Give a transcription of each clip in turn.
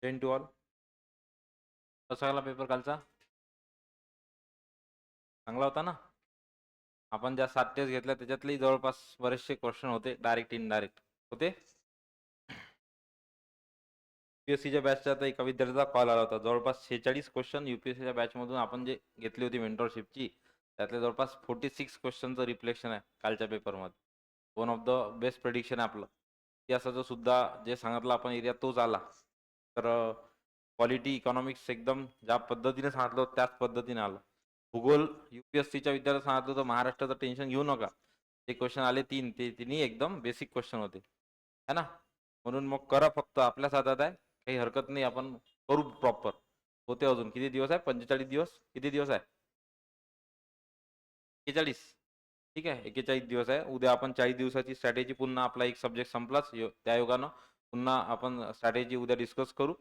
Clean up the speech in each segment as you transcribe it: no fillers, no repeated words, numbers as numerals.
10 to all. कसा झाला paper कालचा? चांगला होता ना? आपण ज्या 7 टेस्ट घेतल्या त्याच्यातले जवळपास बरेचसे क्वेश्चन होते डायरेक्ट इनडायरेक्ट होते. यूपीएससीच्या बॅचचा तर एका विद्यार्थ्याचा कॉल आला होता. जवळपास 46 क्वेश्चन यूपीएससीच्या बॅचमधून आपण जे घेतली होती मेंटरशिपची, त्यातले जवळपास 46 क्वेश्चनचं रिफ्लेक्शन आहे कालच्या पेपरमध्ये. One of the best prediction आहे आपलं. इतिहासाचं सुद्धा जे सांगितलं आपण एरिया तोच आला. तर पॉलिटी इकॉनॉमिक्स एकदम ज्या पद्धतीने सांगितलं होतं त्याच पद्धतीने आलं. भूगोल यूपीएससीच्या विद्यार्थ्याला सांगितलं होतं महाराष्ट्राचं टेन्शन घेऊ नका. ते क्वेश्चन आले 3, ते तिन्ही एकदम बेसिक क्वेश्चन होते. है ना? म्हणून मग करा, फक्त आपल्याच हातात आहे. काही हरकत नाही, आपण करू प्रॉपर. होते अजून किती दिवस आहे? 45 दिवस. किती दिवस आहे? 41. ठीक आहे, 41 दिवस आहे. उद्या आपण 40 दिवसाची स्ट्रॅटेजी, पुन्हा आपला एक सब्जेक्ट संपलाच त्या योगानं पुन्हा आपण स्ट्रॅटेजी उद्या डिस्कस करू.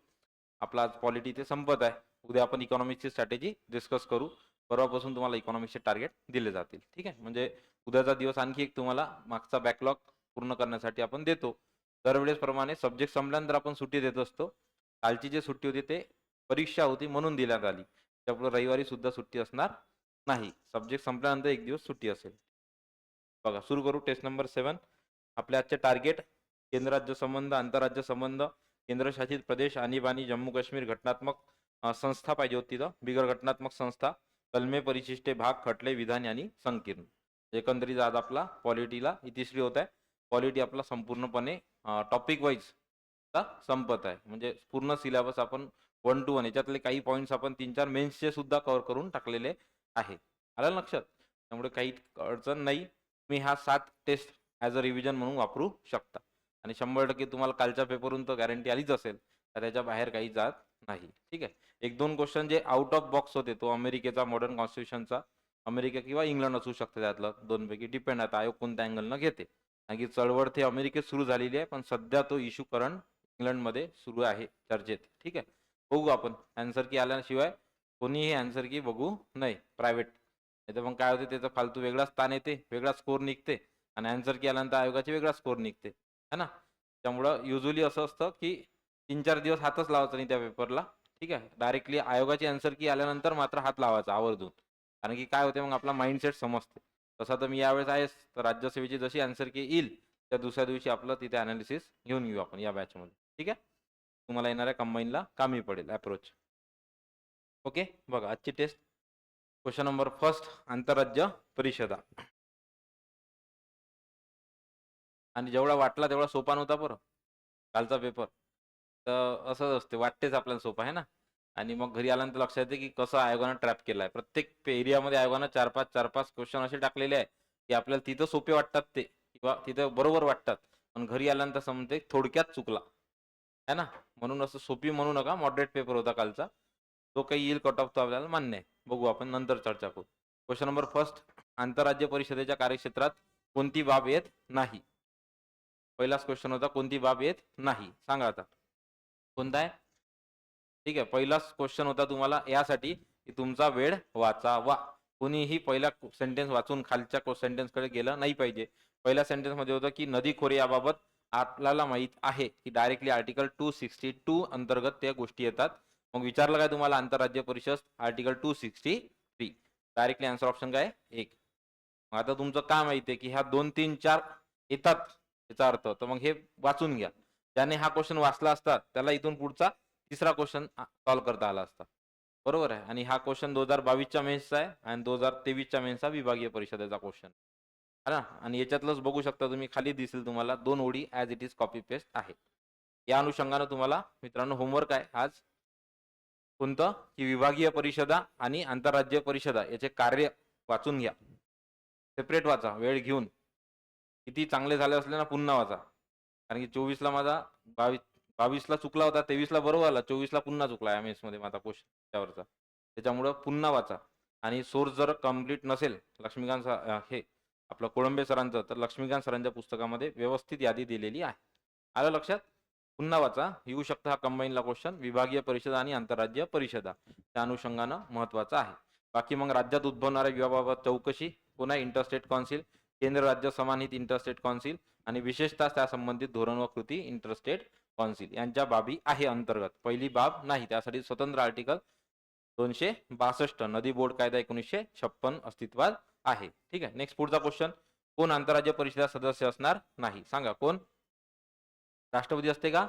आपला आज पॉलिटी ते संपत आहे. उद्या आपण इकॉनॉमिक्सची स्ट्रॅटेजी डिस्कस करू. परवापासून तुम्हाला इकॉनॉमिक्सचे टार्गेट दिले जातील. ठीक आहे, म्हणजे उद्याचा दिवस आणखी एक तुम्हाला मागचा बॅकलॉग पूर्ण करण्यासाठी आपण देतो. दरवेळेसप्रमाणे सब्जेक्ट संपल्यानंतर आपण सुट्टी देत असतो. कालची जी सुट्टी होती ते परीक्षा होती म्हणून देण्यात आली. त्यामुळे रविवारी सुद्धा सुट्टी असणार नाही. सब्जेक्ट संपल्यानंतर एक दिवस सुट्टी असेल. बघा, सुरू करू. Test number 7. आपले आजचे टार्गेट: केंद्र राज्य संबंध, आंतरराज्य संबंध, केंद्रशासित प्रदेश, आणीबाणी, जम्मू काश्मीर, घटनात्मक संस्था पाहिजे होती तिथं, बिगर घटनात्मक संस्था, कलमे, परिशिष्टे, भाग, खटले, विधान आणि संकीर्ण. एकंदरीत आज आपला पॉलिटीला इतिश्री होत आहे. पॉलिटी आपला संपूर्णपणे टॉपिक वाईज संपत आहे. म्हणजे पूर्ण सिलेबस आपण 1 to 1, याच्यातले काही पॉईंट्स आपण 3-4 मेन्सचे सुद्धा कव्हर करून टाकलेले आहे. आलं लक्षात? त्यामुळे काही अडचण नाही. तुम्ही हा 7 टेस्ट ॲज अ रिव्हिजन म्हणून वापरू शकता. आणि 100% तुम्हाला कालच्या पेपरहून तर गॅरंटी आलीच असेल, तर त्याच्या बाहेर काही जात नाही. ठीक आहे. 1-2 क्वेश्चन जे आउट ऑफ बॉक्स होते, तो अमेरिकेचा मॉडर्न कॉन्स्टिट्यूशनचा, अमेरिका किंवा इंग्लंड असू शकतं, त्यातलं दोनपैकी डिपेंड आहे आयोग कोणत्या अँगलनं घेते. कारण की चळवळ ते अमेरिकेत सुरू झालेली आहे, पण सध्या तो इश्यू करंट इंग्लंडमध्ये सुरू आहे चर्चेत. ठीक आहे, बघू आपण. आन्सर की आल्याशिवाय कोणीही आन्सर की बघू नाही प्रायव्हेट. नाही तर मग काय होते, त्याचा फालतू वेगळाच ताण येते, वेगळा स्कोर निघते, आणि आन्सर की आल्यानंतर आयोगाची वेगळा स्कोर निघते, है ना? त्यामुळं युजली असं असतं की 3-4 दिवस हातच लावायचा नाही त्या पेपरला. ठीक आहे, डायरेक्टली आयोगाची आन्सर की आल्यानंतर मात्र हात लावायचा आवर्जून. कारण की काय होते, मग आपला माइंडसेट समजते. तसा तर मी यावेळेस आहेच, तर राज्यसेवेची जशी आन्सर की येईल त्या दुसऱ्या दिवशी आपलं तिथे अनालिसिस घेऊन घेऊ आपण या बॅचमध्ये. ठीक आहे, तुम्हाला येणाऱ्या कंबाईनला कामी पडेल अप्रोच. ओके, बघा आजची टेस्ट. क्वेश्चन नंबर फर्स्ट, आंतरराज्य परिषदा. आणि जेवढा वाटला तेवढा सोपा नव्हता बरं कालचा पेपर. तर असंच असते, वाटतेच आपल्याला सोपा आहे ना, आणि मग घरी आल्यानंतर लक्षात येते की कसं आयोगानं ट्रॅप केलाय. प्रत्येक एरियामध्ये आयोगानं 4-5 क्वेश्चन असे टाकलेले आहे की आपल्याला तिथं सोपे वाटतात ते, किंवा तिथं बरोबर वाटतात, पण घरी आल्यानंतर समजते थोडक्यात चुकला है ना. म्हणून असं सोपी म्हणू नका, मॉडरेट पेपर होता कालचा. तो काही येईल कट ऑफ तो आपल्याला मान्य आहे, बघू आपण नंतर चर्चा करू. क्वेश्चन नंबर फर्स्ट, आंतरराज्य परिषदेच्या कार्यक्षेत्रात कोणती बाब येत नाही? पहिलाच क्वेश्चन होता, कोणती बाब येत नाही, सांगा आता कोणता आहे. ठीक आहे, पहिलाच क्वेश्चन होता तुम्हाला यासाठी की तुमचा वेळ वाचावा. कोणीही पहिला सेंटेन्स वाचून खालच्या सेंटेन्सकडे गेलं नाही पाहिजे. पहिल्या सेंटेन्समध्ये होतं की नदी खोरे याबाबत आपल्याला माहित आहे, की डायरेक्टली आर्टिकल 262 अंतर्गत त्या गोष्टी येतात. मग विचारलं काय तुम्हाला, आंतरराज्य परिषद आर्टिकल 263. डायरेक्टली आन्सर ऑप्शन काय? 1. मग आता तुमचं काय माहिती आहे की ह्या 2, 3, 4 येतात याचा अर्थ, तर मग हे वाचून घ्या. ज्याने हा क्वेश्चन वाचला असता त्याला इथून पुढचा तिसरा क्वेश्चन सॉल्व्ह करता आला असता. बरोबर आहे. आणि हा क्वेश्चन 2022च्या मेन्सचा आहे आणि 2023च्या मेन्सचा विभागीय परिषदेचा क्वेश्चन है ना. आणि याच्यातलंच बघू शकता तुम्ही, खाली दिसेल तुम्हाला 2 ओळी as it is copy paste आहे. या अनुषंगानं तुम्हाला मित्रांनो होमवर्क आहे आज. कोणतं? की विभागीय परिषदा आणि आंतरराज्य परिषदा याचे कार्य वाचून घ्या. सेपरेट वाचा, वेळ घेऊन. किती चांगले झाले असले ना, पुन्हा वाचा. कारण की 24ला माझा 22ला चुकला होता, 23ला बरोबर आला, 24ला पुन्हा चुकला एम एसमध्ये माझा क्वेश्चन त्यावरचा. त्याच्यामुळं पुन्हा वाचा. आणि सोर्स जर कंप्लीट नसेल लक्ष्मीकांत हे आपलं कोळंबे सरांचं, तर लक्ष्मीकांत सरांच्या पुस्तकामध्ये व्यवस्थित यादी दिलेली आहे. आलं लक्षात? पुन्हा वाचा, येऊ शकता हा कंबाईनला क्वेश्चन, विभागीय परिषदा आणि आंतरराज्य परिषदा त्या अनुषंगानं महत्त्वाचा आहे. बाकी मग राज्यात उद्भवणाऱ्या विवादाबाबत चौकशी, पुन्हा इंटरस्टेट काउन्सिल, केंद्र राज्य समानहित इंटरस्टेट कौन्सिल आणि विशेषतः त्या संबंधित धोरण व कृती इंटरस्टेट कौन्सिल यांच्या बाबी आहे अंतर्गत. पहिली बाब नाही, त्यासाठी स्वतंत्र आर्टिकल 262 नदी बोर्ड कायदा 1956 अस्तित्वात आहे. ठीक आहे. नेक्स्ट पुढचा क्वेश्चन, कोण आंतरराज्य परिषदेचा सदस्य असणार नाही? सांगा कोण? राष्ट्रपती असते का?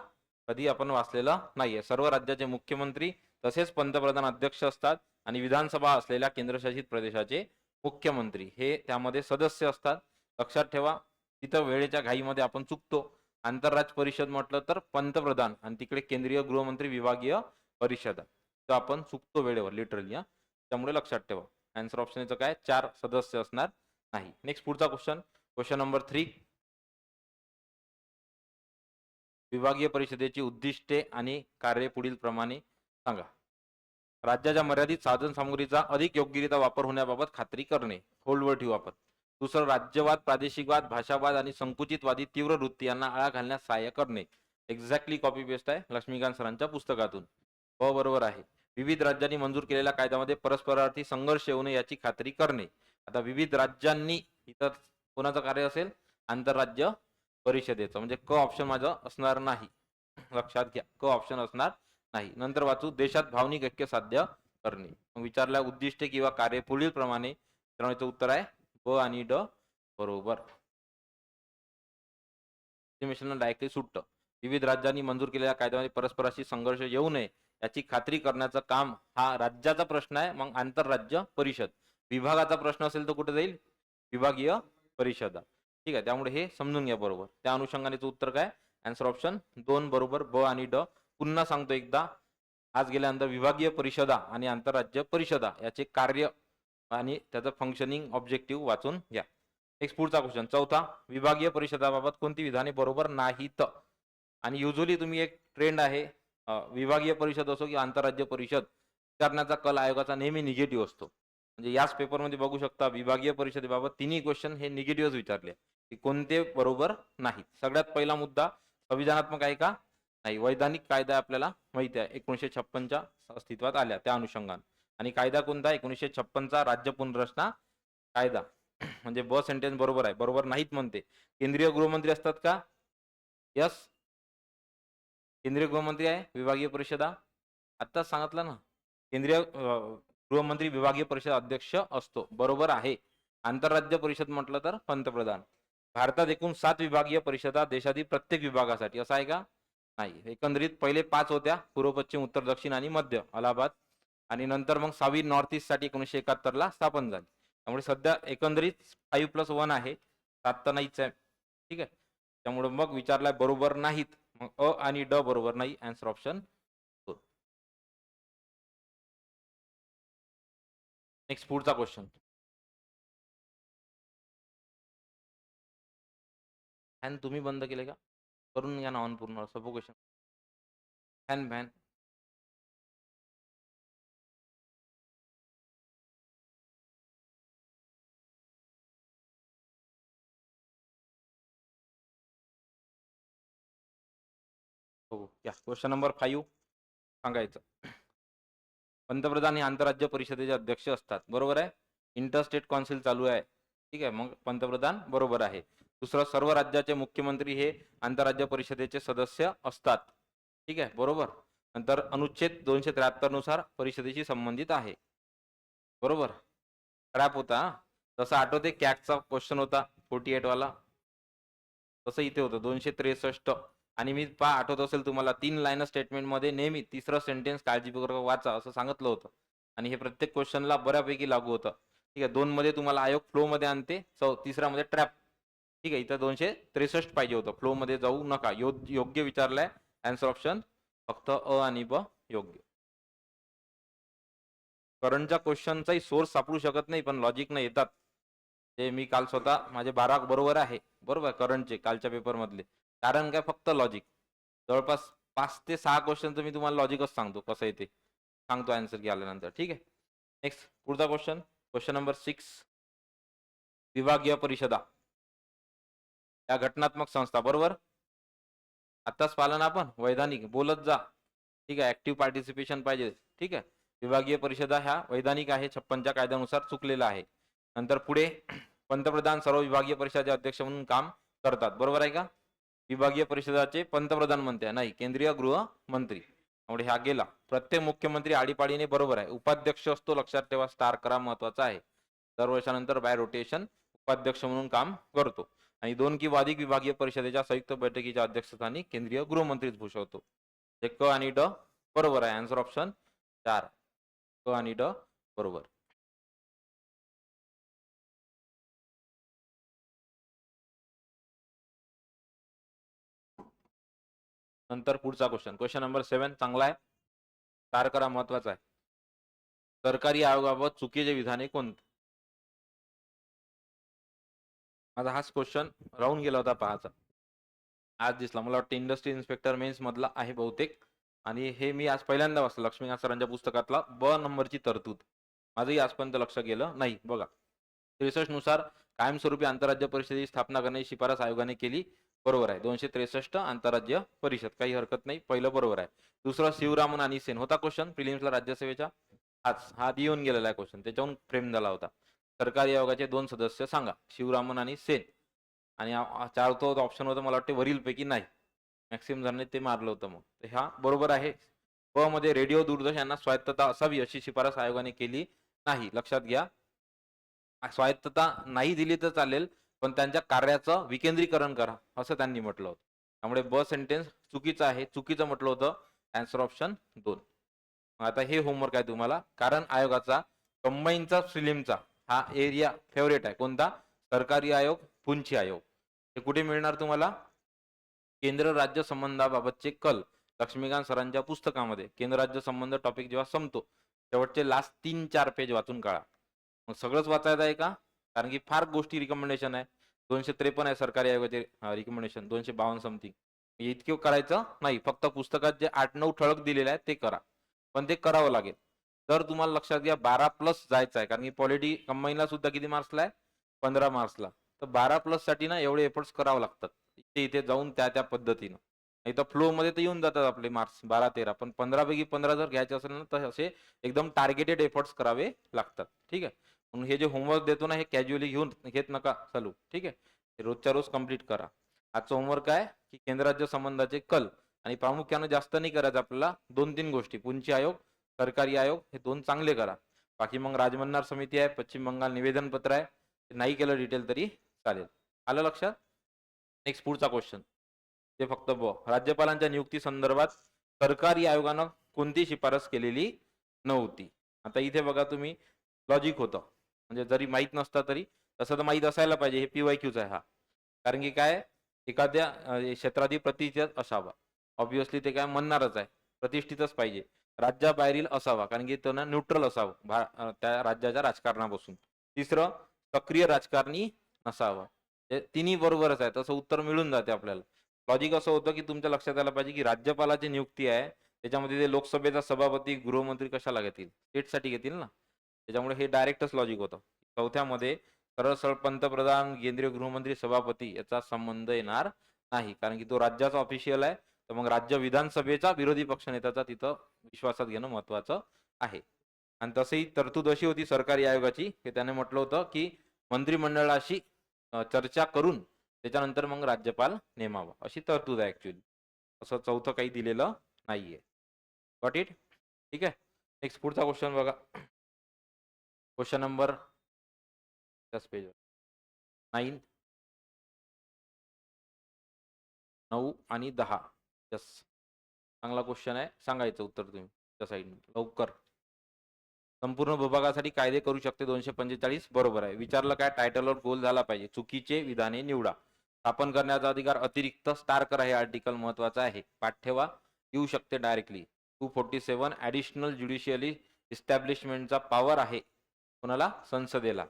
कधी आपण वाचलेलं नाहीये. सर्व राज्याचे मुख्यमंत्री तसेच पंतप्रधान अध्यक्ष असतात आणि विधानसभा असलेल्या केंद्रशासित प्रदेशाचे मुख्यमंत्री हे त्यामध्ये सदस्य असतात. लक्षात ठेवा, तिथं वेळेच्या घाईमध्ये आपण चुकतो. आंतरराज्य परिषद म्हटलं तर पंतप्रधान आणि तिकडे केंद्रीय गृहमंत्री विभागीय परिषद, तर आपण चुकतो वेळेवर लिटरली. त्यामुळे लक्षात ठेवा. आन्सर ऑप्शनचं काय? 4 सदस्य असणार नाही. नेक्स्ट पुढचा क्वेश्चन, क्वेश्चन नंबर 3. विभागीय परिषदेची उद्दिष्टे आणि कार्य पुढील प्रमाणे सांगा. राज्याच्या मर्यादित साधन सामुग्रीचा अधिक योग्यरित्या वापर होण्याबाबत खात्री करणे. होल्डवर ठेवू आपण. दुसरं, राज्यवाद, प्रादेशिकवाद, भाषावाद आणि संकुचितवादी तीव्र वृत्ती यांना आळा घालण्यास सहाय्य करणे. एक्झॅक्टली कॉपी पेस्ट आहे लक्ष्मीकांत सरांच्या पुस्तकातून. हो बरोबर आहे. विविध राज्यांनी मंजूर केलेल्या कायद्यामध्ये परस्परार्थी संघर्ष येऊ नये याची खात्री करणे. आता विविध राज्यांनी इतर कोणाचं कार्य असेल? आंतरराज्य परिषदेचं, म्हणजे क ऑप्शन माझं असणार नाही. लक्षात घ्या, क ऑप्शन असणार नाही. नंतर वाचू, देशात भावनिक ऐक्य साध्य करणे. मग विचारल्या उद्दिष्टे किंवा कार्य पुढील प्रमाणे, तर उत्तर आहे ब आणि ड बरोबर. डायरेक्टली सुटतं. विविध राज्यांनी मंजूर केलेल्या कायद्यामध्ये परस्पराशी संघर्ष येऊ नये याची खात्री करण्याचं काम हा राज्याचा प्रश्न आहे. मग आंतरराज्य परिषद. विभागाचा प्रश्न असेल तर कुठे जाईल? विभागीय परिषद. ठीक आहे. त्यामुळे हे समजून घ्या बरोबर. त्या अनुषंगाने उत्तर काय? आन्सर ऑप्शन 2 बरोबर, ब आणि ड. पुन्हा सांगतो एकदा, आज गेल्यानंतर विभागीय परिषदा आणि आंतरराज्य परिषदा याचे कार्य आणि त्याचं फंक्शनिंग ऑब्जेक्टिव्ह वाचून घ्या. नेक्स्ट पुढचा क्वेश्चन, चौथा, विभागीय परिषदाबाबत कोणती विधाने बरोबर नाहीत? आणि युजली तुम्ही एक ट्रेंड आहे, विभागीय परिषद असो किंवा आंतरराज्य परिषद करण्याचा कल आयोगाचा नेहमी निगेटिव्ह असतो. म्हणजे याच पेपरमध्ये बघू शकता, विभागीय परिषदेबाबत तिन्ही क्वेश्चन हे निगेटिव्ह विचारले की कोणते बरोबर नाहीत. सगळ्यात पहिला मुद्दा, संविधानात्मक आहे का? नाही. वैधानिक कायदा आपल्याला माहिती आहे 1956च्या अस्तित्वात आल्या त्या अनुषंगाने. आणि कायदा कोणता? 1956चा राज्य पुनर्रचना कायदा. म्हणजे ब सेंटेन्स बरोबर आहे. बरोबर नाहीत म्हणते. केंद्रीय गृहमंत्री असतात का? यस, केंद्रीय गृहमंत्री आहे विभागीय परिषदा. आत्ताच सांगितलं ना, केंद्रीय गृहमंत्री विभागीय परिषद अध्यक्ष असतो. बरोबर आहे. आंतरराज्य परिषद म्हटलं तर पंतप्रधान. भारतात एकूण 7 विभागीय परिषदा देशातील प्रत्येक विभागासाठी, असं आहे का? नाही. एकंदरीत पहिले 5 होत्या, पूर्व पश्चिम उत्तर दक्षिण आणि मध्य, अलाहाबाद. आणि नंतर मग 6वी नॉर्थ ईस्ट साठी 1971 ला स्थापन झाली. त्यामुळे सध्या एकंदरीत 5+1 आहे, 7 तर नाहीच आहे. ठीक आहे. त्यामुळे मग विचारलाय बरोबर नाहीत, मग अ आणि ड बरोबर नाही. Answer option 2. नेक्स्ट पुढचा क्वेश्चन, फॅन तुम्ही बंद केले का? करून घ्या ना ऑन पूर्ण सफोकेशन. फॅन फॅन हो. या क्वेश्चन नंबर 5 सांगायचं. पंतप्रधान हे आंतरराज्य परिषदेचे अध्यक्ष असतात. बरोबर आहे. इंटरस्टेट कौन्सिल चालू आहे. ठीक आहे. मग पंतप्रधान बरोबर आहे. दुसरं, सर्व राज्याचे मुख्यमंत्री हे आंतरराज्य परिषदेचे सदस्य असतात. ठीक आहे. बरोबर. नंतर अनुच्छेद 273 नुसार परिषदेशी संबंधित आहे. बरोबर. ट्रॅप होता. तसं आठवते कॅगचा क्वेश्चन होता 48 वाला, तसं इथे होतं 263. आणि मी आठवत असेल तुम्हाला, 3 लाईन स्टेटमेंटमध्ये नेहमी तिसरं सेंटेन्स काळजीपूर्वक वाचा असं सांगितलं होतं. आणि हे प्रत्येक क्वेश्चनला बऱ्यापैकी लागू होतं. ठीक आहे. 2 मध्ये तुम्हाला आयोग फ्लो मध्ये आणते, तिसऱ्यामध्ये ट्रॅप. ठीक आहे. इथं 263 पाहिजे होतं. फ्लो मध्ये जाऊ नका. योग्य विचारलाय. आन्सर ऑप्शन फक्त अ आणि ब योग्य. करंटच्या क्वेश्चनचाही सोर्स सापडू शकत नाही, पण लॉजिक न येतात. ते मी काल स्वतः माझे 12 बरोबर आहे. बरोबर करंटचे कालच्या पेपर मधले. कारण काय? फक्त लॉजिक. जवळपास 5 ते 6 क्वेश्चनचं मी तुम्हाला लॉजिकच सांगतो कसं येते. सांगतो आन्सर की आल्यानंतर. ठीक आहे. नेक्स्ट पुढचा क्वेश्चन, क्वेश्चन नंबर 6. विभागीय परिषदा या घटनात्मक संस्था. बरोबर. आताच पालन आपण वैधानिक बोलत जा. ठीक आहे. ऍक्टिव्ह पार्टिसिपेशन पाहिजे. ठीक आहे. विभागीय परिषदा ह्या वैधानिक आहे, 56च्या कायद्यानुसार चुकलेला आहे. नंतर पुढे पंतप्रधान सर्व विभागीय परिषदेचे अध्यक्ष म्हणून काम करतात, बरोबर आहे का? विभागीय परिषदाचे पंतप्रधान म्हणते नाही, केंद्रीय गृहमंत्री. त्यामुळे हा गेला. प्रत्येक मुख्यमंत्री आडीपाडीने, बरोबर आहे. उपाध्यक्ष असतो, लक्षात ठेवा, स्टार करा, महत्वाचा आहे. दरवर्षानंतर बाय रोटेशन उपाध्यक्ष म्हणून काम करतो. आणि 2 किंवा अधिक विभागीय परिषदेच्या संयुक्त बैठकीच्या अध्यक्षस्थानी केंद्रीय गृहमंत्रीच भूषवतो. हे क आणि ड बरोबर आहे. आन्सर ऑप्शन 4, क आणि ड बरोबर. नंतर पुढचा क्वेश्चन नंबर 7 चांगला आहे, स्टार करा, महत्वाचा आहे. सरकारी आयोगाबाबत चुकीचे विधाने कोणते? माझा हाच क्वेश्चन राहून गेला होता पाहायचा, आज दिसला. मला वाटतं इंडस्ट्री इन्स्पेक्टर मेन्स मधला आहे बहुतेक, आणि हे मी आज पहिल्यांदा वाचलं लक्ष्मीकांत सरांच्या पुस्तकातला ब नंबरची तरतूद. माझंही आजपर्यंत लक्ष गेलं नाही. बघा, 63 नुसार कायमस्वरूपी आंतरराज्य परिषदेची स्थापना करण्याची शिफारस आयोगाने केली, बरोबर आहे. 263 आंतरराज्य परिषद, काही हरकत नाही, पहिलं बरोबर आहे. दुसरं शिवरामन आणि सेन होता क्वेश्चन प्रिलिम्सला राज्यसेवेच्या, हा येऊन गेलेला आहे क्वेश्चन, त्याच्याहून फ्रेम झाला होता. सरकारी आयोगाचे 2 सदस्य सांगा, शिवरामन आणि सेन. आणि चौथा ऑप्शन होतं मला वाटते वरील पैकी नाही, मॅक्सिमम जणांनी ते मारलं होतं. मग हा बरोबर आहे. ब मध्ये रेडिओ दूरदर्शन यांना स्वायत्तता असावी अशी शिफारस आयोगाने केली नाही, लक्षात घ्या. स्वायत्तता नाही दिली तर चालेल, पण त्यांच्या कार्याचं विकेंद्रीकरण करा असं त्यांनी म्हटलं होतं. त्यामुळे ब सेंटेन्स चुकीचं आहे, चुकीचं म्हटलं होतं. Answer option 2. आता हे होमवर्क आहे तुम्हाला, कारण आयोगाचा कंबाईनचा प्रिलिमचा हा एरिया फेवरेट आहे. कोणता? सरकारी आयोग, पुंछी आयोग. हे कुठे मिळणार तुम्हाला? केंद्र राज्य संबंधाबाबतचे कल, लक्ष्मीकांत सरांच्या पुस्तकामध्ये. केंद्र राज्य संबंध टॉपिक जेव्हा संपतो, शेवटचे लास्ट 3-4 पेज वाचून काढा. मग सगळंच वाचायचं आहे का? कारण की फार गोष्टी रिकमेंडेशन आहे. 253 आहे सरकारी आयोगाचे रिकमेंडेशन, 252 समथिंग. इतके करायचं नाही, फक्त पुस्तकात जे 8-9 ठळक दिलेले आहेत ते करा, पण ते करावं लागेल. तर तुम्हाला लक्षात घ्या 12+ जायचं आहे, कारण की पॉलिटी कंबाईनला सुद्धा किती मार्क्सला आहे? 15 मार्क्सला. तर 12+ साठी ना एवढे एफर्ट्स करावं लागतात इथे जाऊन त्या पद्धतीनं. नाही तर फ्लो मध्ये तर येऊन जातात आपले मार्क्स 12-13, पण 15 पैकी 15 जर घ्यायचे असेल ना तर असे एकदम टार्गेटेड एफर्ट्स करावे लागतात. ठीक आहे, म्हणून हे जे होमवर्क देतो ना हे कॅज्युअली घेत नका चालू. ठीक आहे, रोजच्या रोज कंप्लीट करा. आजचं होमवर्क आहे की केंद्र राज्य संबंधाचे कल, आणि प्रामुख्याने जास्त नाही करायचं आपल्याला, 2-3 गोष्टी, पुंछी आयोग, सरकारी आयोग, हे 2 चांगले करा. बाकी मग राजमन्नार समिती आहे, पश्चिम बंगाल निवेदन पत्र आहे, नाही केलं डिटेल तरी चालेल. आलं लक्षात? नेक्स्ट पुढचा क्वेश्चन, ते फक्त राज्यपालांच्या नियुक्ती संदर्भात सरकारी आयोगानं कोणती शिफारस केलेली नव्हती. आता इथे बघा तुम्ही, लॉजिक होतं, म्हणजे जरी माहीत नसता तरी तसं तर माहीत असायला पाहिजे. हे PYQच आहे हा, कारण की काय, एखाद्या क्षेत्रातील प्रतिष्ठित असावा, ऑब्विसली ते काय म्हणणारच आहे, प्रतिष्ठितच पाहिजे. राज्याबाहेरील असावा, कारण की त्यांना न्यूट्रल असावं त्या राज्याच्या राजकारणापासून. तिसरं, सक्रिय राजकारणी नसावा. तिन्ही बरोबरच आहे, तसं उत्तर मिळून जाते आपल्याला. लॉजिक असं होतं की तुमच्या लक्षात आलं पाहिजे की राज्यपालाची नियुक्ती आहे, त्याच्यामध्ये ते लोकसभेचा सभापती, गृहमंत्री कशाला घेतील? स्टेटसाठी घेतील ना. त्याच्यामुळे हे डायरेक्टच लॉजिक होतं. चौथ्यामध्ये सरळ सरळ पंतप्रधान, केंद्रीय गृहमंत्री, सभापती याचा संबंध येणार नाही, कारण की तो राज्याचा ऑफिशियल आहे. तर मग राज्य विधानसभेचा विरोधी पक्षनेत्याचा तिथं विश्वासात घेणं महत्वाचं आहे. आणि तसंही तरतूद अशी होती सरकारी आयोगाची की त्याने म्हटलं होतं की मंत्रिमंडळाशी चर्चा करून त्याच्यानंतर मग राज्यपाल नेमावा, अशी तरतूद आहे ऍक्च्युअली. असं चौथं काही दिलेलं नाहीये. Got it? ठीक आहे, नेक्स्ट पुढचा क्वेश्चन बघा. क्वेश्चन नंबर 10 पेजवर 9, 9 आणि 10. यस, चांगला क्वेश्चन आहे, सांगायचं उत्तर तुम्ही त्या साईडने लवकर. संपूर्ण विभागासाठी कायदे करू शकते 245, बरोबर आहे. विचारलं काय, टायटलवर गोल झाला पाहिजे. चुकीचे विधाने निवडा. स्थापन करण्याचा अधिकार अतिरिक्त स्टार करा, हे आर्टिकल महत्वाचं आहे, पाठ ठेवा. येऊ शकते डायरेक्टली. 247 ऍडिशनल ज्युडिशियली इस्टॅब्लिशमेंटचा पॉवर आहे कोणाला? संसदेला.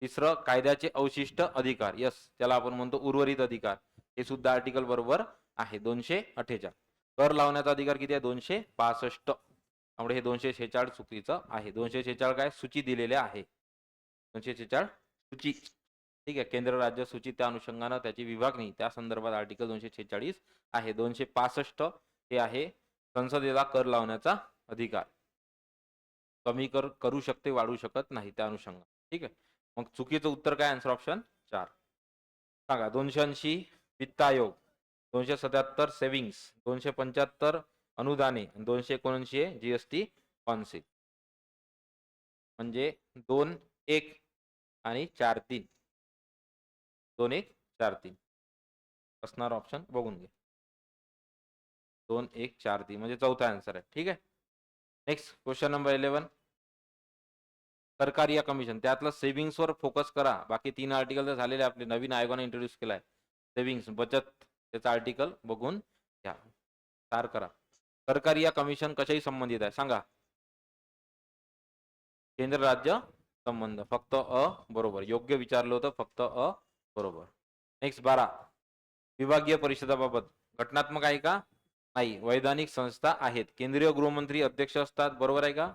तिसरं, कायद्याचे अवशिष्ट अधिकार, यस, त्याला आपण म्हणतो उर्वरित अधिकार, हे सुद्धा आर्टिकल बरोबर आहे. 248 कर लावण्याचा अधिकार किती आहे? 265. त्यामुळे हे 246 चुकीचं आहे. 246 काय, सूची दिलेल्या आहे. 246 सूची. ठीक आहे, केंद्र राज्य सूची, त्या अनुषंगाने त्याची विभागणी, त्या संदर्भात आर्टिकल 246 आहे. 265 हे आहे संसदेला कर लावण्याचा अधिकार. कमी कर करू शकते, वाढू शकत नाही, त्या अनुषंगाने. ठीक आहे, मग चुकीचं उत्तर काय? Answer option 4. सांगा. 280 वित्त आयोग, 277 सेव्हिंग्स, 275 अनुदाने, 279 जीएसटी कौन्सिल. म्हणजे 2 1 आणि 4 3. 2 1 4 3 असणार ऑप्शन बघून घ्या. 2 1 4 3 म्हणजे चौथा आन्सर आहे. ठीक आहे. Next question number 11. सरकारी या कमिशन त्यातलं सेव्हिंग्सवर फोकस करा. बाकी 3 आर्टिकल तर झालेले आपले. नवीन आयोगाने इंट्रोड्यूस केलाय सेव्हिंग्स बचत, त्याचा आर्टिकल बघून घ्या. सार करा. सरकारी या कमिशन कशाशी संबंधित आहे सांगा. केंद्र राज्य संबंध. फक्त अ बरोबर. योग्य विचारलं होतं, फक्त अ बरोबर. नेक्स्ट 12. विभागीय परिषदाबाबत घटनात्मक आहे का? नाही. वैधानिक संस्था आहेत. केंद्रीय गृहमंत्री अध्यक्ष असतात. बरोबर आहे का?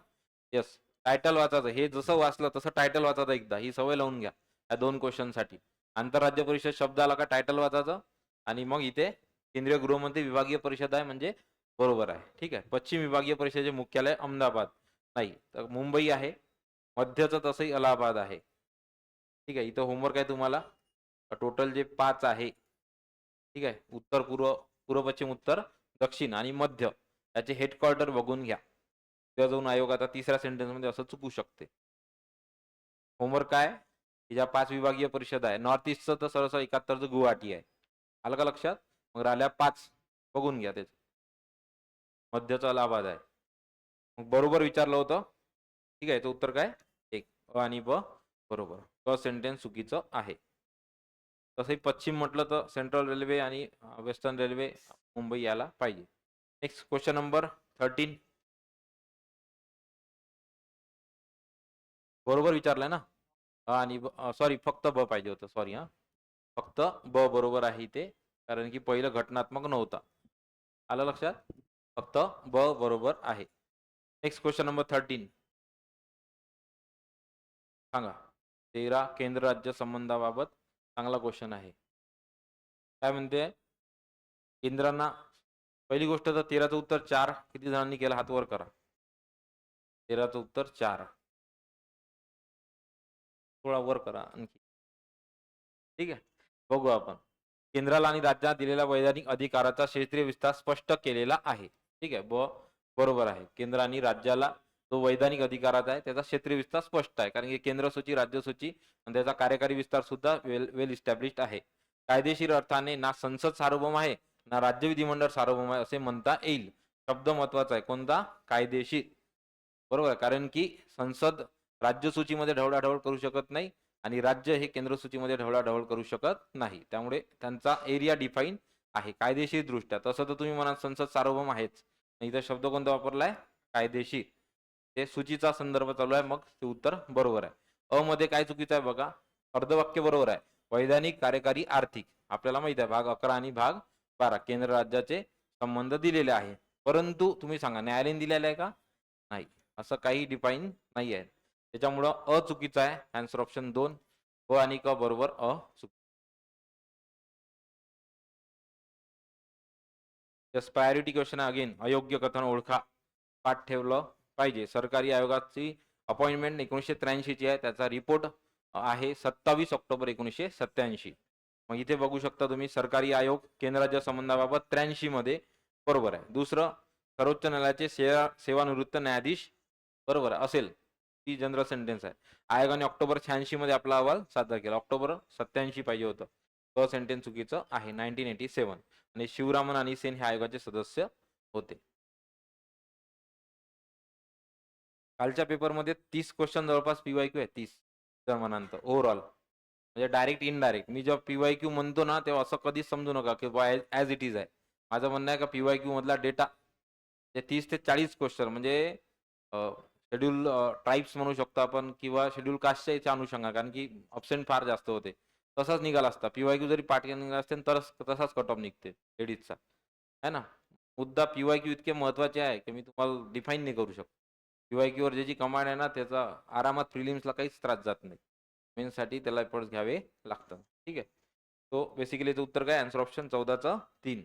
यस. टायटल वाचायचं. हे जसं वाचलं तसं टायटल वाचायचं एकदा. ही सवय लावून घ्या या 2 क्वेश्चनसाठी. आंतरराज्य परिषद शब्द आला का टायटल वाचायचं आणि मग इथे केंद्रीय गृहमंत्री विभागीय परिषद आहे म्हणजे बरोबर आहे. ठीक आहे. पश्चिम विभागीय परिषदेचे मुख्यालय अहमदाबाद. नाही. तर मुंबई आहे. मध्यचं तसंही अलाहाबाद आहे. ठीक आहे. इथं होमवर्क आहे तुम्हाला. टोटल जे 5 आहे. ठीक आहे. उत्तर पूर्व, पूर्व पश्चिम उत्तर दक्षिण आणि मध्य याचे हेडक्वार्टर बघून घ्या. तेव्हा जाऊन आयोग आता तिसऱ्या सेंटेन्समध्ये असं चुकू शकते. होमवर्क काय? की ज्या 5 विभागीय परिषद आहे. नॉर्थ ईस्टचं तर सरळ 71चं गुवाहाटी आहे. आलं का लक्षात? मग राहिल्या 5 बघून घ्या त्याचं. मध्यचं अलाहाबाद आहे. मग बरोबर विचारलं होतं. ठीक आहे. याचं उत्तर काय? 1 अ आणि ब बरोबर. क सेंटेन्स चुकीचं आहे. तसंही पश्चिम म्हटलं तर सेंट्रल रेल्वे आणि वेस्टर्न रेल्वे मुंबई यायला पाहिजे. Next question number 13. बरोबर विचारलंय ना? अ आणि सॉरी फक्त ब पाहिजे होतं. सॉरी हां. फक्त ब बरोबर आहे इथे. कारण की पहिलं घटनात्मक नव्हता. आलं लक्षात? फक्त ब बरोबर आहे. Next question number 13. सांगा. 13 केंद्र राज्य संबंधाबाबत चांगला क्वेश्चन आहे. काय म्हणते? केंद्रांना पहिली गोष्ट तर 13चं उत्तर 4 किती जणांनी केलं हात वर करा. 13चं उत्तर 4. थोडा वर करा आणखी. ठीक आहे. बघू आपण. केंद्राला आणि राज्याला दिलेल्या वैधानिक अधिकाराचा क्षेत्रीय विस्तार स्पष्ट केलेला आहे. ठीक आहे. बरोबर आहे. केंद्र आणि राज्याला जो वैधानिक अधिकारात आहे त्याचा क्षेत्रीय विस्तार स्पष्ट आहे. कारण की केंद्र सूची, राज्य सूची आणि त्याचा कार्यकारी विस्तार सुद्धा वेल इस्टॅब्लिश्ड आहे. कायदेशीर अर्थाने ना संसद सार्वभौम आहे ना राज्य विधिमंडळ सार्वभौम आहे असे म्हणता येईल. शब्द महत्वाचा आहे. कोणता? कायदेशीर. बरोबर आहे. कारण की संसद राज्य सूचीमध्ये ढवळाढवळ करू शकत नाही आणि राज्य हे केंद्र सूचीमध्ये ढवळाढवळ करू शकत नाही. त्यामुळे त्यांचा एरिया डिफाईन आहे कायदेशीर दृष्ट्या. तसं तर तुम्ही म्हणाल संसद सार्वभौम आहेच. इथं शब्द कोणता वापरलाय? कायदेशीर. ते सूचीचा संदर्भ चालू आहे मग ते उत्तर बरोबर आहे. अ मध्ये काय चुकीचं आहे बघा. अर्धवाक्य बरोबर आहे. वैधानिक, कार्यकारी, आर्थिक. आपल्याला माहित आहे भाग 11 आणि भाग 12 केंद्र राज्याचे संबंध दिलेले आहे. परंतु तुम्ही सांगा न्यायालयाने दिलेलं आहे का? नाही. असं काही डिफाईन नाही आहे. त्याच्यामुळं अ चुकीचा आहे. Answer option 2. ब आणि क बरोबर, अ चुकी. जस प्रायोरिटी क्वेश्चन अगेन. अयोग्य कथन ओळखा. पाठ ठेवलं पाहिजे. सरकारी आयोगाची अपॉइंटमेंट 1983 ची आहे. त्याचा रिपोर्ट आहे 27 ऑक्टोबर 1987. मग इथे बघू शकता तुम्ही सरकारी आयोग केंद्र राज्य संबंधाबाबत 83 मध्ये बरोबर आहे. दुसरं सर्वोच्च न्यायालयाचे सेवानिवृत्त न्यायाधीश बरोबर आहे असेल. ती जनरल सेंटेन्स आहे. आयोगाने ऑक्टोबर 86 मध्ये आपला अहवाल सादर केला. ऑक्टोबर 87 पाहिजे होतं. तो सेंटेन्स चुकीचं आहे. 1987. आणि शिवरामन आणि सेन हे आयोगाचे सदस्य होते. कालच्या पेपरमध्ये 30 क्वेश्चन जवळपास पीवायक्यू आहे. 30 जर म्हणाल तर ओव्हरऑल. म्हणजे डायरेक्ट इनडायरेक्ट. मी जेव्हा पीवायक्यू म्हणतो ना तेव्हा असं कधीच समजू नका की ॲज इट इज आहे. माझं म्हणणं आहे का पीवायक्यू मधला डेटा ते 30 ते 40 क्वेश्चन म्हणजे शेड्यूल ट्राईब्स म्हणू शकतो आपण किंवा शेड्यूल कास्टच्या याच्या अनुषंगाने कारण की ऑप्शन फार जास्त होते. तसाच निघाला असता. पीवायक्यू जरी पाठ निघाला असते तर तसाच कट ऑफ निघते लेडीजचा. है ना? मुद्दा पीवायक्यू इतके महत्त्वाचे आहे की मी तुम्हाला डिफाईन नाही करू शकतो. पीवायक्यूवर ज्याची कमांड आहे ना त्याचा आरामात प्रिलिम्सला काहीच त्रास जात नाही. मेन्ससाठी त्याला एफर्ट्स घ्यावे लागतात. ठीक आहे. तो बेसिकली उत्तर काय? आन्सर ऑप्शन 14चं 3.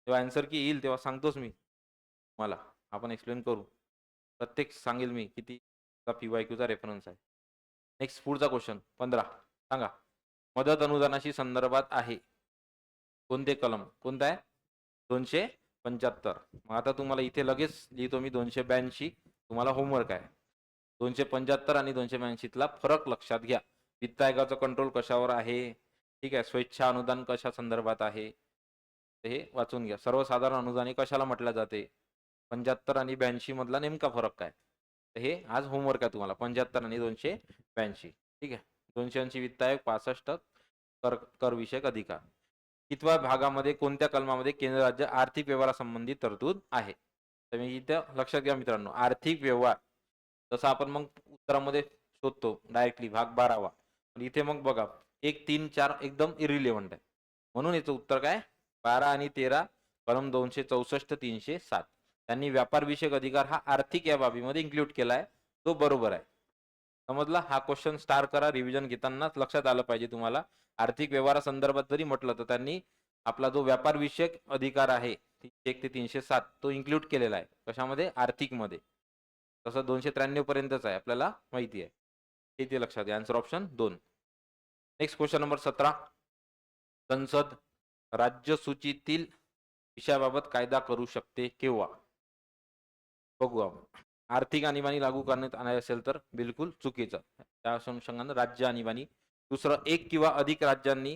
जेव्हा आन्सर की येईल तेव्हा सांगतोच मी मला. आपण एक्सप्लेन करू. प्रत्येक सांगेल मी किती पीवायक्यूचा रेफरन्स आहे. नेक्स्ट पुढचा क्वेश्चन 15 सांगा. मदत अनुदानाशी संदर्भात आहे. कोणते कलम कोणता आहे? 275. मग आता तुम्हाला इथे लगेच लिहितो मी 282. तुम्हाला होमवर्क आहे. 275 आणि 282तला फरक लक्षात घ्या. वित्त आयोगाचा कंट्रोल कशावर आहे? ठीक आहे. स्वेच्छा अनुदान कशा संदर्भात आहे? हे वाचून घ्या. सर्वसाधारण अनुदान कशाला म्हटलं जाते? 75 आणि 82 मधला नेमका फरक काय? तर हे आज होमवर्क आहे तुम्हाला. 75 आणि 282. ठीक आहे. 280 वित्त आयोग, 65 कर विषयक अधिकार. कितव्या भागामध्ये कोणत्या कलमामध्ये केंद्र राज्य आर्थिक व्यवहारासंबंधी तरतूद आहे? तर मी इथं लक्षात घ्या मित्रांनो, आर्थिक व्यवहार तसं आपण मग उत्तरामध्ये शोधतो डायरेक्टली भाग 12वा. पण इथे मग बघा 1, 3, 4 एकदम इरिलेव्हंट आहे. म्हणून याचं उत्तर काय? 12 आणि 13 कलम 264, 307. त्यांनी व्यापारविषयक अधिकार हा आर्थिक या बाबीमध्ये इन्क्लूड केलाय. तो बरोबर आहे. समजला? हा क्वेश्चन स्टार करा. रिव्हिजन घेतानाच लक्षात आलं पाहिजे तुम्हाला. आर्थिक व्यवहारासंदर्भात जरी म्हटलं तर त्यांनी आपला जो व्यापारविषयक अधिकार आहे 1 ते 307 तो इन्क्लूड केलेला आहे. कशामध्ये? आर्थिकमध्ये. तसं 293 पर्यंतच आहे आपल्याला माहिती आहे. हे ते लक्षात घ्या. Answer option 2. Next question number 17. संसद राज्यसूचीतील विषयाबाबत कायदा करू शकते केव्हा? बघू आपण. आर्थिक आणीबाणी लागू करण्यात आणायची असेल तर बिलकुल चुकीचं. त्या अनुषंगानं राज्य आणीबाणी. दुसरं, एक किंवा अधिक राज्यांनी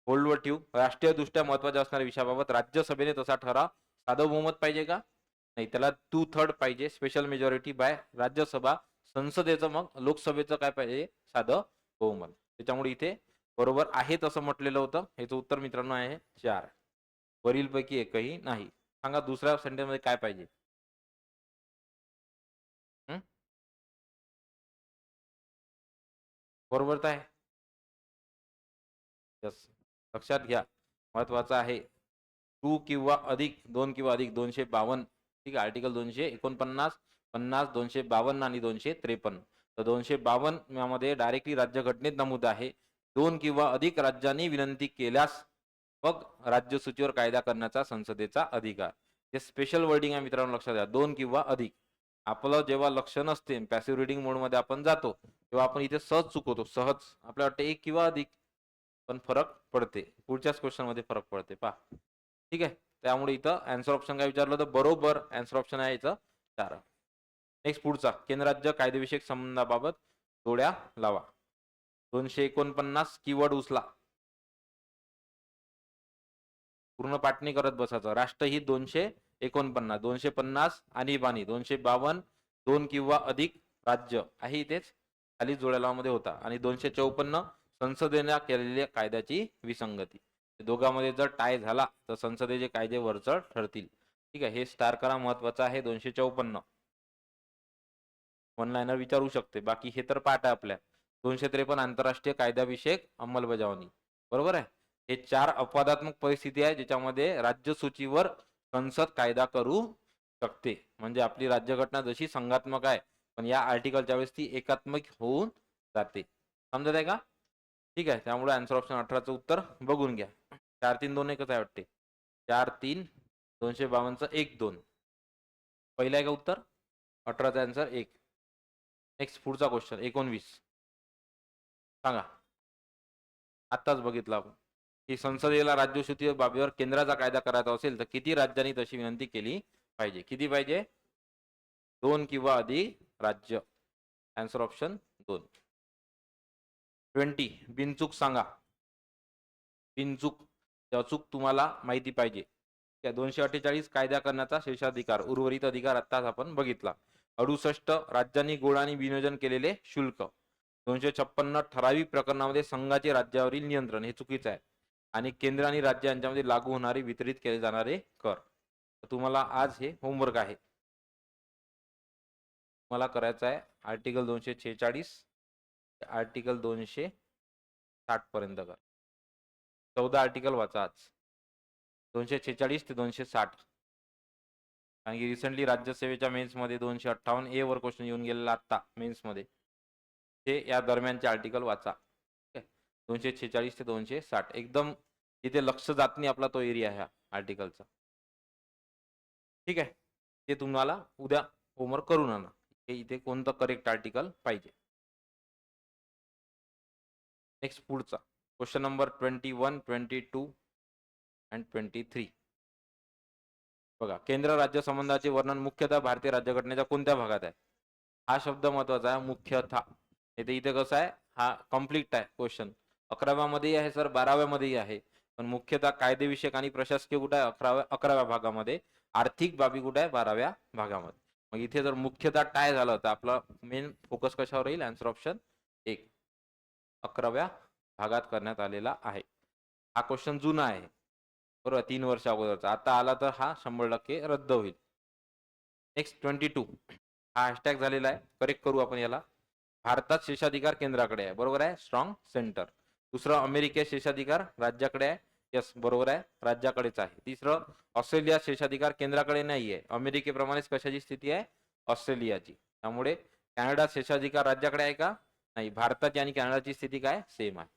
होल्डवर ठेवू राष्ट्रीयदृष्ट्या महत्त्वाच्या असणाऱ्या विषयाबाबत राज्यसभेने तसा ठराव साधं बहुमत पाहिजे का? नाही, त्याला 2/3 पाहिजे, स्पेशल मेजॉरिटी बाय राज्यसभा. संसदेचं मग लोकसभेचं काय पाहिजे? साधं बहुमत. त्याच्यामुळे इथे बरोबर आहे तसं म्हटलेलं होतं. ह्याचं उत्तर मित्रांनो आहे 4. वरीलपैकी एकही नाही. सांगा दुसऱ्या सेंटेन्समध्ये काय पाहिजे? हं? बरोबर तर आहे. यस. लक्षात घ्या. महत्वाचं आहे. 2 किंवा अधिक 2 किंवा अधिक 252. ठीक आहे. आर्टिकल 249, 50, 252 आणि 253. तर 252 यामध्ये डायरेक्टली राज्यघटनेत नमूद आहे. 2 किंवा अधिक राज्यांनी विनंती केल्यास मग राज्यसूचीवर कायदा करण्याचा संसदेचा अधिकार. हे स्पेशल वर्डिंग आहे मित्रांनो, लक्षात घ्या. 2 किंवा अधिक. आपलं जेव्हा लक्ष नसते पॅसिव्ह रीडिंग मोडमध्ये आपण जातो तेव्हा आपण इथे सहज चुकवतो. सहज आपल्याला वाटतं 1 किंवा अधिक, पण फरक पडते. पुढच्याच क्वेश्चन मध्ये फरक पडते पहा. ठीक आहे. त्यामुळे इथं आन्सर ऑप्शन काय विचारलं तर बरोबर आन्सर ऑप्शन आहे इथं 4. नेक्स्ट पुढचा, केंद्र राज्य कायदेविषयक संबंधाबाबत जोड्या लावा. 249 कीवर्ड उचला. पूर्ण पाठ नाही करत बसायचं. राष्ट्रहित 249, 250 आणीबाणी 252, 2 किंवा अधिक राज्य आहे इथेच खाली जोड्या लावामध्ये होता. आणि 254 संसदेने केलेल्या कायद्याची विसंगती. दोघांमध्ये जर टाय झाला तर संसदेचे कायदे वरचढ ठरतील. ठीक आहे. हे स्टार करा, महत्वाचं आहे. 254 वन लाईनर विचारू शकते. बाकी हे तर पाठ आहे आपल्या. 253 आंतरराष्ट्रीय कायद्याविषयक अंमलबजावणी. बरोबर आहे. हे 4 अपवादात्मक परिस्थिती आहे ज्याच्यामध्ये राज्यसूचीवर संसद कायदा करू शकते. म्हणजे आपली राज्यघटना जशी संघात्मक आहे पण या आर्टिकलच्या वेळेस ती एकात्मक होऊन जाते. समजत आहे का? ठीक आहे. त्यामुळे आन्सर ऑप्शन 18चं उत्तर बघून घ्या. 4 3 2 एकच आहे वाटते. 4 3 252चं 1 2 पहिलं आहे का उत्तर? 18चा आन्सर 1. नेक्स्ट पुढचा क्वेश्चन 19 सांगा. आत्ताच बघितलं आपण की संसदेला राज्यसूची बाबीवर केंद्राचा कायदा करायचा असेल तर किती राज्यांनी तशी विनंती केली पाहिजे? किती पाहिजे? 2 किंवा अधिक राज्य. Answer option 2. 20 बिनचूक सांगा. बिनचूक अचूक तुम्हाला माहिती पाहिजे. 248 कायदा करण्याचा शेषाधिकार, उर्वरित अधिकार आत्ताच आपण बघितला. 68 राज्यांनी गोळा आणि विनियोजन केलेले शुल्क. 256 ठराविक प्रकरणामध्ये संघाचे राज्यावरील नियंत्रण. हे चुकीचं आहे. आणि केंद्र आणि राज्य यांच्यामध्ये लागू होणारे वितरित केले जाणारे कर. तुम्हाला आज हे होमवर्क आहे. मला करायचं आहे आर्टिकल 246 आर्टिकल 260 पर्यंत कर. 14 आर्टिकल वाचा आज. 246 ते 260. कारण की रिसेंटली राज्यसेवेच्या मेन्समध्ये 258 ए वर क्वेश्चन येऊन गेलेला आत्ता मेन्समध्ये. ते या दरम्यानचे आर्टिकल वाचा. 246 ते 260 एकदम इथे लक्ष जात नाही आपला तो एरिया ह्या आर्टिकलचा. ठीक आहे. ते तुम्हाला उद्या होमवर्क करून आणा. इथे कोणतं करेक्ट आर्टिकल पाहिजे. नेक्स्ट पुढचा क्वेश्चन नंबर 21, 22 अँड 23. बघा, केंद्र राज्य संबंधाचे वर्णन मुख्यतः भारतीय राज्यघटनेच्या कोणत्या भागात आहे? हा शब्द महत्वाचा आहे, मुख्यतः. इथे कसं आहे, हा कम्प्लीट आहे क्वेश्चन. 11व्या मध्येही आहे सर, 12व्या मध्येही आहे. पण मुख्यतः कायदेविषयक आणि प्रशासकीय कुठे आहे? 11व्या भागामध्ये. आर्थिक बाबी कुठे आहे? 12व्या भागामध्ये. मग इथे जर मुख्यतः टाय झालं तर आपला मेन फोकस कशावर राहील? आन्सर ऑप्शन 1, 11व्या भागात करण्यात आलेला आहे. हा क्वेश्चन जुना आहे, बरोबर, 3 वर्ष अगोदरचा. आता आला तर हा 100% रद्द होईल. नेक्स्ट 22, हा हॅशटॅग झालेला आहे, करेक्ट करू आपण याला. भारतात शेषाधिकार केंद्राकडे आहे, बरोबर आहे, स्ट्रॉंग सेंटर. दुसरं, अमेरिकेत शेषाधिकार राज्याकडे आहे, यस बरोबर आहे, राज्याकडेच आहे. तिसरं, ऑस्ट्रेलियात शेषाधिकार केंद्राकडे नाहीये, अमेरिकेप्रमाणेच कशाची स्थिती आहे? ऑस्ट्रेलियाची. त्यामुळे कॅनडात शेषाधिकार राज्याकडे आहे का? नाही. भारताची आणि कॅनडाची स्थिती काय? सेम आहे.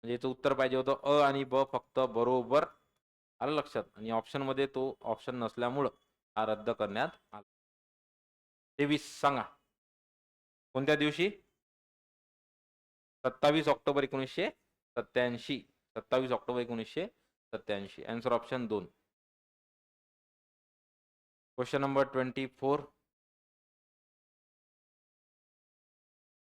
म्हणजे याचं उत्तर पाहिजे होतं अ आणि ब फक्त बरोबर. आलं लक्षात? आणि ऑप्शन मध्ये तो ऑप्शन नसल्यामुळं हा रद्द करण्यात आला. 23 सांगा, कोणत्या दिवशी? 27 October 1987. 27 October 1987. Answer option 2. Question number 24,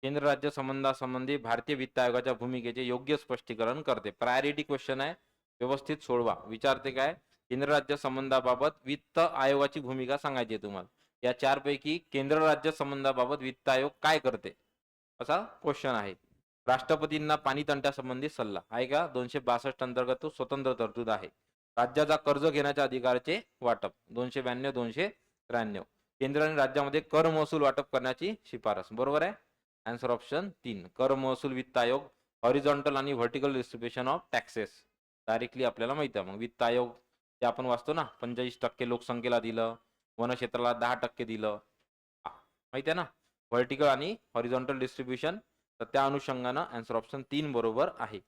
केंद्र राज्य संबंधासंबंधी भारतीय वित्त आयोगाच्या भूमिकेचे योग्य स्पष्टीकरण करते. प्रायोरिटी क्वेश्चन आहे, व्यवस्थित सोडवा. विचारते काय? केंद्र राज्य संबंधाबाबत वित्त आयोगाची भूमिका सांगायची आहे तुम्हाला. या चारपैकी केंद्र राज्य संबंधाबाबत वित्त आयोग काय करते, असा क्वेश्चन आहे. राष्ट्रपतींना पाणी तंट्यासंबंधी सल्ला आहे का? 262 अंतर्गत तो स्वतंत्र तरतूद आहे. राज्याचा कर्ज घेण्याच्या अधिकाराचे वाटप 292, 293. केंद्र आणि राज्यामध्ये कर महसूल वाटप करण्याची शिफारस, बरोबर आहे. आन्सर ऑप्शन 3, कर महसूल वित्त आयोग. हॉरिझॉन्टल आणि vertical distribution of taxes directly आपल्याला माहिती आहे. मग वित्त आयोग जे आपण वाचतो ना, 45% लोकसंख्येला दिलं, वन क्षेत्राला 10% दिलं, माहिती आहे ना, व्हर्टिकल आणि हॉरिझॉन्टल डिस्ट्रीब्युशन. तर त्या अनुषंगानं आन्सर ऑप्शन 3 बरोबर आहे.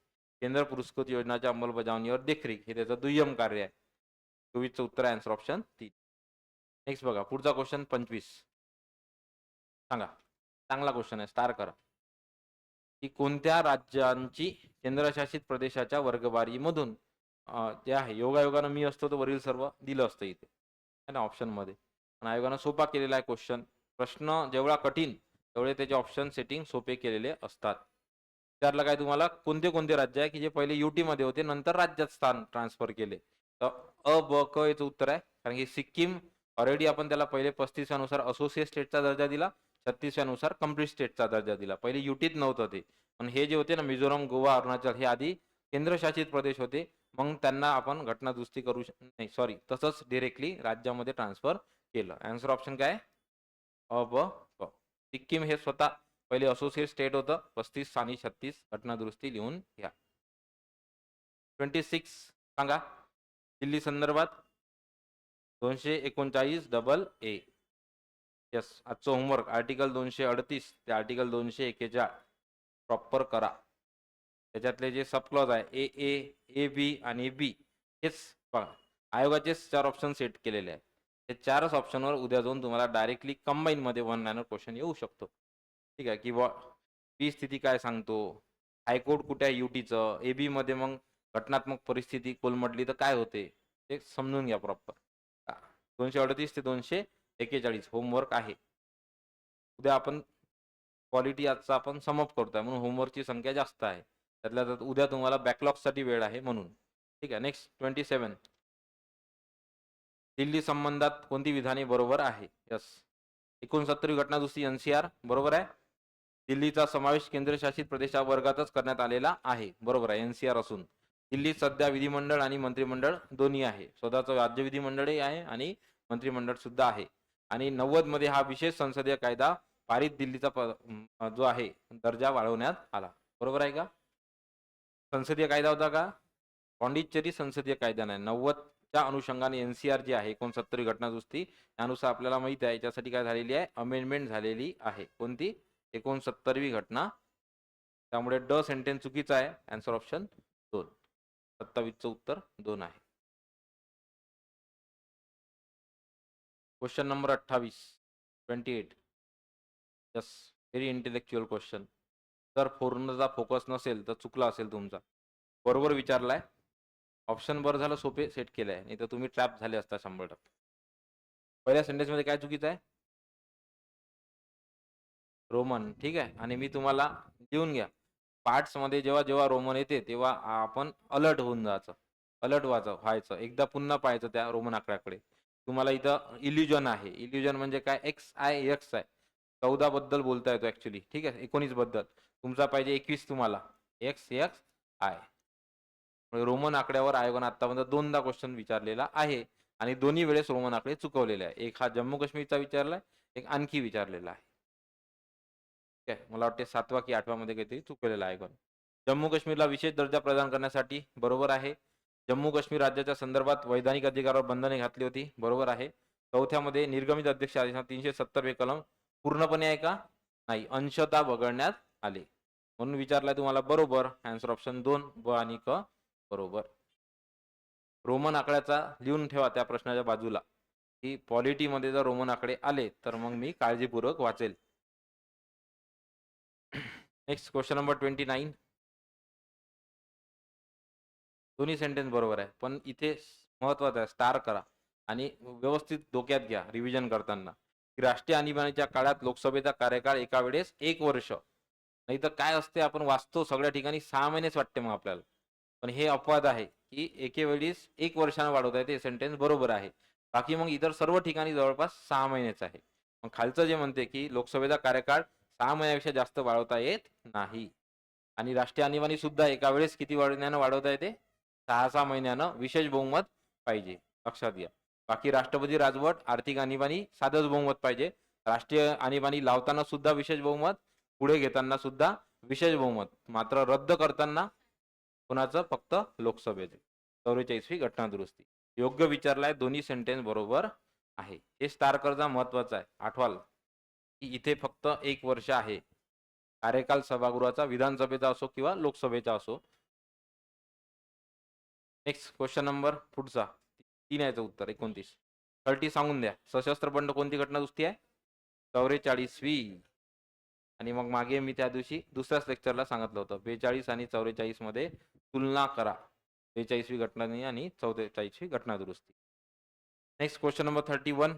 केंद्र पुरस्कृत योजनाच्या अंमलबजावणीवर देखरेख हे त्याचं दुय्यम कार्य आहे. 24चं उत्तर आहे आन्सर ऑप्शन 3. नेक्स्ट बघा, पुढचा क्वेश्चन 25 सांगा. चांगला क्वेश्चन आहे, स्टार करा. की कोणत्या राज्यांची केंद्रशासित प्रदेशाच्या वर्गवारीमधून जे आहे, योगायोगानं मी असतो तर वरील सर्व दिलं असतं इथे है ना ऑप्शनमध्ये. पण आयोगानं सोपा केलेला आहे क्वेश्चन. प्रश्न जेवढा कठीण तेवढे त्याचे ऑप्शन सेटिंग सोपे केलेले असतात. विचारलं काय तुम्हाला, कोणते कोणते राज्य आहे की जे पहिले युटी मध्ये होते, नंतर राज्यात स्थान ट्रान्सफर केले. तर अ ब क याचं उत्तर आहे. कारण की सिक्कीम ऑलरेडी आपण त्याला पहिले 35व्या नुसार असोसिएट स्टेटचा दर्जा दिला, 36व्या नुसार कम्प्लीट स्टेटचा दर्जा दिला. पहिले युटीत नव्हतं ते. पण हे जे होते ना, मिझोराम, गोवा, अरुणाचल, हे आधी केंद्रशासित प्रदेश होते. मग त्यांना आपण घटनादुरुस्ती करू नाही, सॉरी, तसंच डिरेक्टली राज्यामध्ये ट्रान्सफर केलं. आन्सर ऑप्शन काय? अ ब क. सिक्कीम हे स्वतः पहिले असोसिएट स्टेट होतं. 35 आणि 36 घटनादुरुस्ती लिहून घ्या. 26 सांगा, दिल्ली संदर्भात 239 डबल ए. यस, आजचं होमवर्क आर्टिकल 238 ते आर्टिकल 241 प्रॉपर करा. त्याच्यातले जे सब क्लॉज आहे ए ए, ए बी आणि बी, हेच पहा, आयोगाचेच 4 ऑप्शन सेट केलेले आहेत. हे 4च ऑप्शनवर उद्या जाऊन तुम्हाला डायरेक्टली कंबाईन मध्ये वन लाईनर क्वेश्चन येऊ शकतो. ठीक आहे, किंवा बी स्थिती काय सांगतो, हायकोर्ट कुठे आहे युटीचं, ए बी मध्ये मग घटनात्मक परिस्थिती कोलमडली तर काय होते, ते समजून घ्या प्रॉपर. 238 ते 241 होमवर्क आहे. उद्या आपण क्वालिटी आजचा आपण समअप करतोय म्हणून होमवर्कची संख्या जास्त आहे. त्यातल्या त्यात उद्या तुम्हाला बॅकलॉगसाठी वेळ आहे म्हणून. ठीक आहे. नेक्स्ट 27, दिल्ली संबंधात कोणती विधाने बरोबर आहे? यस, 69वी घटना दुरुस्ती एनसीआर बरोबर आहे. दिल्लीचा समावेश केंद्रशासित प्रदेशा वर्गातच करण्यात आलेला आहे, बरोबर आहे, एनसीआर असून. दिल्लीत सध्या विधिमंडळ आणि मंत्रिमंडळ दोन्ही आहे. स्वतःचं राज्य विधिमंडळही आहे आणि मंत्रिमंडळ सुद्धा आहे. आणि 90 मध्ये हा विशेष संसदीय कायदा पारित दिल्लीचा जो आहे दर्जा वाढवण्यात आला, बरोबर आहे का? संसदीय कायदा होता का? पॉंडिचेरी संसदीय कायदा नाही. 90च्या अनुषंगाने एनसीआर जी आहे 69वी घटना दुरुस्ती, त्यानुसार आपल्याला माहित आहे याच्यासाठी काय झालेली आहे, अमेंडमेंट झालेली आहे. कोणती? 69वी घटना. त्यामुळे ड सेंटेन्स चुकीचा आहे. आन्सर ऑप्शन 2, 27चं उत्तर 2 आहे. Question number 28, 28. Yes, very intellectual question. जर पूर्णचा फोकस नसेल तर चुकला असेल तुमचा. बरोबर विचारलाय. ऑप्शन बरं झालं सोपे सेट केलंय, नाही तर तुम्ही ट्रॅप झाले असता 100%. पहिल्या सेंटेन्समध्ये काय चुकीचं आहे? रोमन. ठीक आहे. आणि मी तुम्हाला लिहून घ्या. पार्ट्समध्ये जेव्हा जेव्हा रोमन येते तेव्हा आपण अलर्ट होऊन जायचं. अलर्ट व्हायचं. एकदा पुन्हा पाहायचं त्या रोमन आकड्याकडे. तुम्हाला इथं इल्युजन आहे. इल्युजन म्हणजे काय? XIX आहे. 14 बद्दल बोलता येतो ॲक्चुअली. ठीक आहे. 19 बद्दल. तुमचा पाहिजे 21 तुम्हाला. XXI. रोमन आकड्यावर आयोगाने आतापर्यंत 2दा क्वेश्चन विचारलेला आहे आणि दोन्ही वेळेस रोमन आकडे चुकवलेले आहे. एक हा जम्मू काश्मीरचा विचारलाय, एक आणखी विचारलेला आहे. ठीक आहे. मला वाटते 7वा की 8वा मध्ये काहीतरी चुकवलेला आहे. जम्मू काश्मीरला विशेष दर्जा प्रदान करण्यासाठी बरोबर आहे. जम्मू काश्मीर राज्याच्या संदर्भात वैधानिक अधिकारावर बंधने घातली होती. बरोबर आहे. चौथ्यामध्ये निर्गमित अध्यक्ष आदेशात 370 कलम पूर्णपणे आहे का? नाही. अंशतः वगळण्यात आले. म्हणून विचारलाय तुम्हाला बरोबर. आन्सर ऑप्शन 2 ब आणि क बरोबर. रोमन आकड्याचा लिहून ठेवा त्या प्रश्नाच्या बाजूला, की पॉलिटीमध्ये जर रोमन आकडे आले तर मग मी काळजीपूर्वक वाचेल. Next question number 29. दोन्ही सेंटेन्स बरोबर आहे, पण इथे महत्वाचं आहे, स्टार करा आणि व्यवस्थित डोक्यात घ्या रिव्हिजन करताना, की राष्ट्रीय आणीबाणीच्या काळात लोकसभेचा कार्यकाळ एका वेळेस 1 वर्ष. नाही तर काय असते, आपण वाचतो सगळ्या ठिकाणी 6 महिनेच वाटते मग आपल्याला. पण हे अपवाद आहे, की एके वेळेस 1 वर्षानं वाढवता येते. सेंटेन्स बरोबर आहे. बाकी मग इतर सर्व ठिकाणी जवळपास 6 महिनेच आहे. मग खालचं जे म्हणते, की लोकसभेचा कार्यकाळ 6 महिन्यापेक्षा जास्त वाढवता येत नाही. आणि राष्ट्रीय आणीबाणी सुद्धा एका वेळेस किती महिन्यानं वाढवता येते? 6 महिन्यानं विशेष बहुमत पाहिजे. लक्षात घ्या. बाकी राष्ट्रपती राजवट, आर्थिक आणीबाणी साधंच बहुमत पाहिजे. राष्ट्रीय आणीबाणी लावताना सुद्धा विशेष बहुमत, पुढे घेताना सुद्धा विशेष बहुमत. मात्र रद्द करताना कोणाचं? फक्त लोकसभेचे. 44वी घटना दुरुस्ती. योग्य विचारलाय. दोन्ही सेंटेन्स बरोबर आहे. हे स्टार कर्जा महत्वाचं आहे. आठवाल, की इथे फक्त 1 वर्ष आहे. कार्यकाल सभागृहाचा, विधानसभेचा असो किंवा लोकसभेचा असो. नेक्स्ट क्वेश्चन नंबर पुढचा 3 याचं उत्तर 29. 30 सांगून द्या. सशस्त्र बंड कोणती घटना दुरुस्ती आहे? 44वी. आणि मग मागे मी त्या दिवशी दुसऱ्याच लेक्चरला सांगितलं होतं, 42 आणि 44 मध्ये तुलना करा. 42वी घटना आणि 44वी घटना दुरुस्ती. Next question number 31.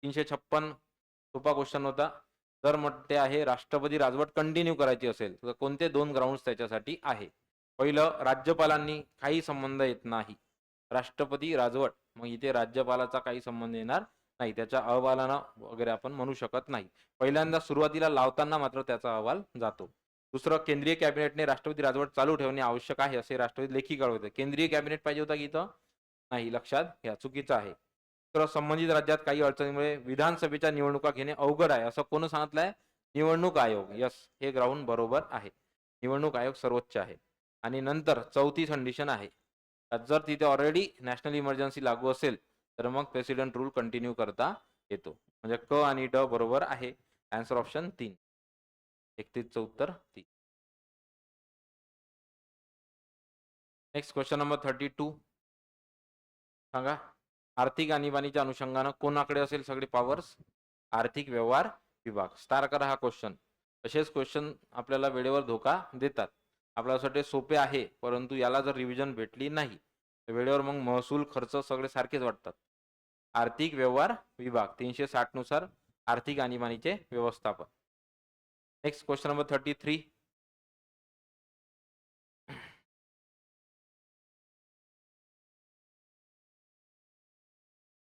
356 सोपा क्वेश्चन होता. जर म्हणते आहे राष्ट्रपती राजवट कंटिन्यू करायची असेल तर कोणते 2 ग्राउंड्स त्याच्यासाठी आहे? पहिलं, राज्यपालांनी काही संबंध येत नाही. राष्ट्रपती राजवट, मग इथे राज्यपालाचा काही संबंध येणार नाही. त्याच्या अहवालानं वगैरे आपण म्हणू शकत नाही. पहिल्यांदा सुरुवातीला लावताना मात्र त्याचा अहवाल जातो. दुसरं, केंद्रीय कॅबिनेटने राष्ट्रपती राजवट चालू ठेवणे आवश्यक आहे असे राष्ट्रपती लेखी कळवते. केंद्रीय कॅबिनेट पाहिजे होता की इथं? नाही. लक्षात घ्या, चुकीचं आहे. तर संबंधित राज्यात काही अडचणीमुळे विधानसभेच्या निवडणुका घेणे अवघड आहे असं कोण सांगितलंय? निवडणूक आयोग. यस, हे ग्राउंड बरोबर आहे. निवडणूक आयोग सर्वोच्च आहे. आणि नंतर चौथी कंडिशन आहे, जर तिथे ऑलरेडी नॅशनल इमर्जन्सी लागू असेल तर मग प्रेसिडेंट रूल कंटिन्यू करता येतो. म्हणजे क आणि ड बरोबर आहे. Answer option 3. 31चं उत्तर 3. Next question number 32. सांगा, आर्थिक आणीबाणीच्या अनुषंगानं कोणाकडे असेल सगळे पॉवर्स? आर्थिक व्यवहार विभाग. स्टार करा हा क्वेश्चन. तसेच क्वेश्चन आपल्याला वेळेवर धोका देतात. आपल्यासाठी सोपे आहे, परंतु याला जर रिव्हिजन भेटली नाही तर वेळेवर मग महसूल खर्च सगळे सारखेच वाटतात. आर्थिक व्यवहार विभाग 360 नुसार आर्थिक आणीबाणीचे व्यवस्थापन. Next question number 33.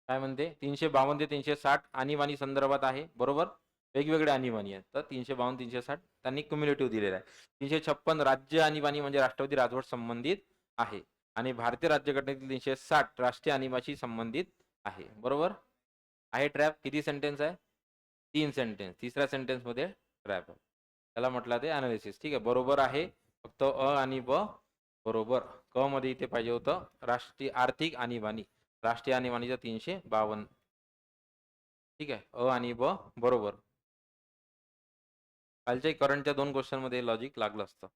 काय म्हणते? 352 ते 360 आणीबाणी संदर्भात आहे. बरोबर. वेगवेगळे आणीबाणी आहेत. तर 352 360 त्यांनी क्युम्युलेटिव्ह दिलेला आहे. 356 राज्य आणीबाणी म्हणजे राष्ट्रपती राजवट संबंधित आहे. आणि भारतीय राज्यघटनेतील 360 राष्ट्रीय आणीबाणीशी संबंधित आहे. बरोबर आहे. ट्रॅप किती सेंटेन्स आहे? 3 सेंटेन्स. तिसऱ्या सेंटेन्स मध्ये ट्रॅप आहे. त्याला म्हटलं ते अनालिसिस. ठीक आहे, बरोबर आहे. फक्त अ आणि ब बरोबर. क मध्ये इथे पाहिजे होतं राष्ट्रीय आर्थिक आणीबाणी. राष्ट्रीय आणीबाणीचा 352. ठीक आहे, अ आणि ब बरोबर. कालच्या करंटच्या 2 क्वेश्चन मध्ये लॉजिक लागलं असतं.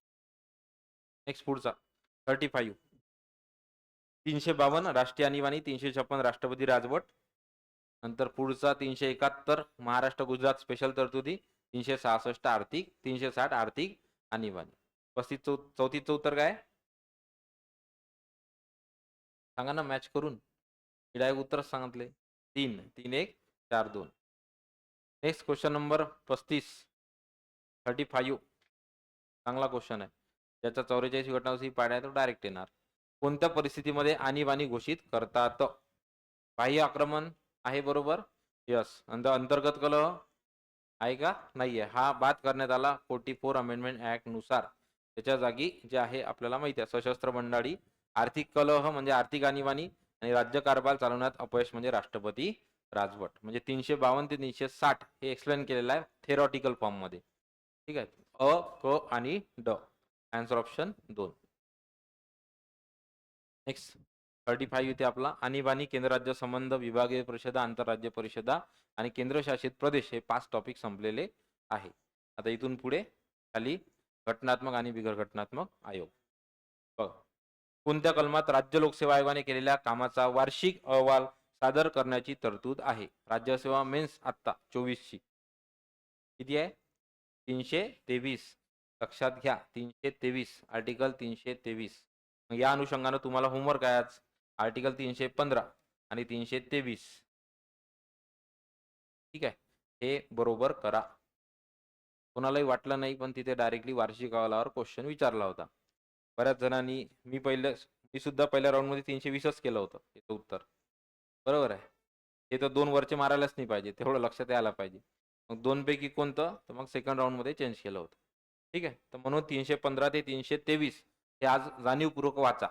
नेक्स्ट पुढचा 35. 352 राष्ट्रीय आणीबाणी, 356 राष्ट्रपती राजवट. नंतर पुढचा 371 महाराष्ट्र गुजरात स्पेशल तरतुदी, 366 आर्थिक, 360 आर्थिक आणीबाणी. 34चं उत्तर काय? सांगा ना मॅच करून. मी डायरेक्ट उत्तरच सांगितले. 3 3 1 4 2. Next question number 35. चांगला क्वेश्चन आहे. ज्याचा 44 घटनावरती पाड्या तो डायरेक्ट येणार. कोणत्या परिस्थितीमध्ये आणीबाणी घोषित करतात? बाह्य आक्रमण आहे बरोबर. यस. अंतर्गत कलह आहे का? नाहीये. हा बाद करण्यात आला 44 अमेंडमेंट ऍक्ट नुसार. त्याच्या जागी जे आहे आपल्याला माहिती आहे सशस्त्र मंडळी, आर्थिक कलह म्हणजे आर्थिक आणीबाणी आणि राज्य कारभार चालवण्यात अपयश म्हणजे राष्ट्रपती राजवट. म्हणजे 352 ते 360 हे एक्सप्लेन केलेलं आहे थेरॉटिकल फॉर्म मध्ये. ठीक आहे. अ, क आणि ड. Answer option 2. नेक्स्ट 35 इथे आपला आणीबाणी, केंद्र राज्य संबंध, विभागीय परिषदा, आंतरराज्य परिषदा आणि केंद्रशासित प्रदेश हे 5 टॉपिक संपलेले आहे. आता इथून पुढे खाली घटनात्मक आणि बिगर घटनात्मक आयोग. बघ, कोणत्या कलमात राज्य लोकसेवा आयोगाने केलेल्या कामाचा वार्षिक अहवाल सादर करण्याची तरतूद आहे? राज्यसेवा मेन्स आत्ता 24 ची किती आहे? 323. लक्षात घ्या 323. आर्टिकल 323. या अनुषंगाने तुम्हाला होमवर्क आहे आज. आर्टिकल 315 आणि 323. ठीक आहे. हे बरोबर करा. कोणालाही वाटलं नाही पण तिथे डायरेक्टली वार्षिक अहवालावर क्वेश्चन विचारला होता. बऱ्याच जणांनी मी सुद्धा पहिल्या राऊंड मध्ये 320च केलं होतं याचं उत्तर. बरोबर आहे. हे तर 2 वरचे मारायलाच नाही पाहिजे. तेवढं लक्षात यायला पाहिजे. मग 2 पैकी कोणतं? तर मग सेकंड राऊंड मध्ये चेंज केलं होतं. ठीक आहे. तर म्हणून 315 ते 323 हे आज जाणीवपूर्वक वाचा.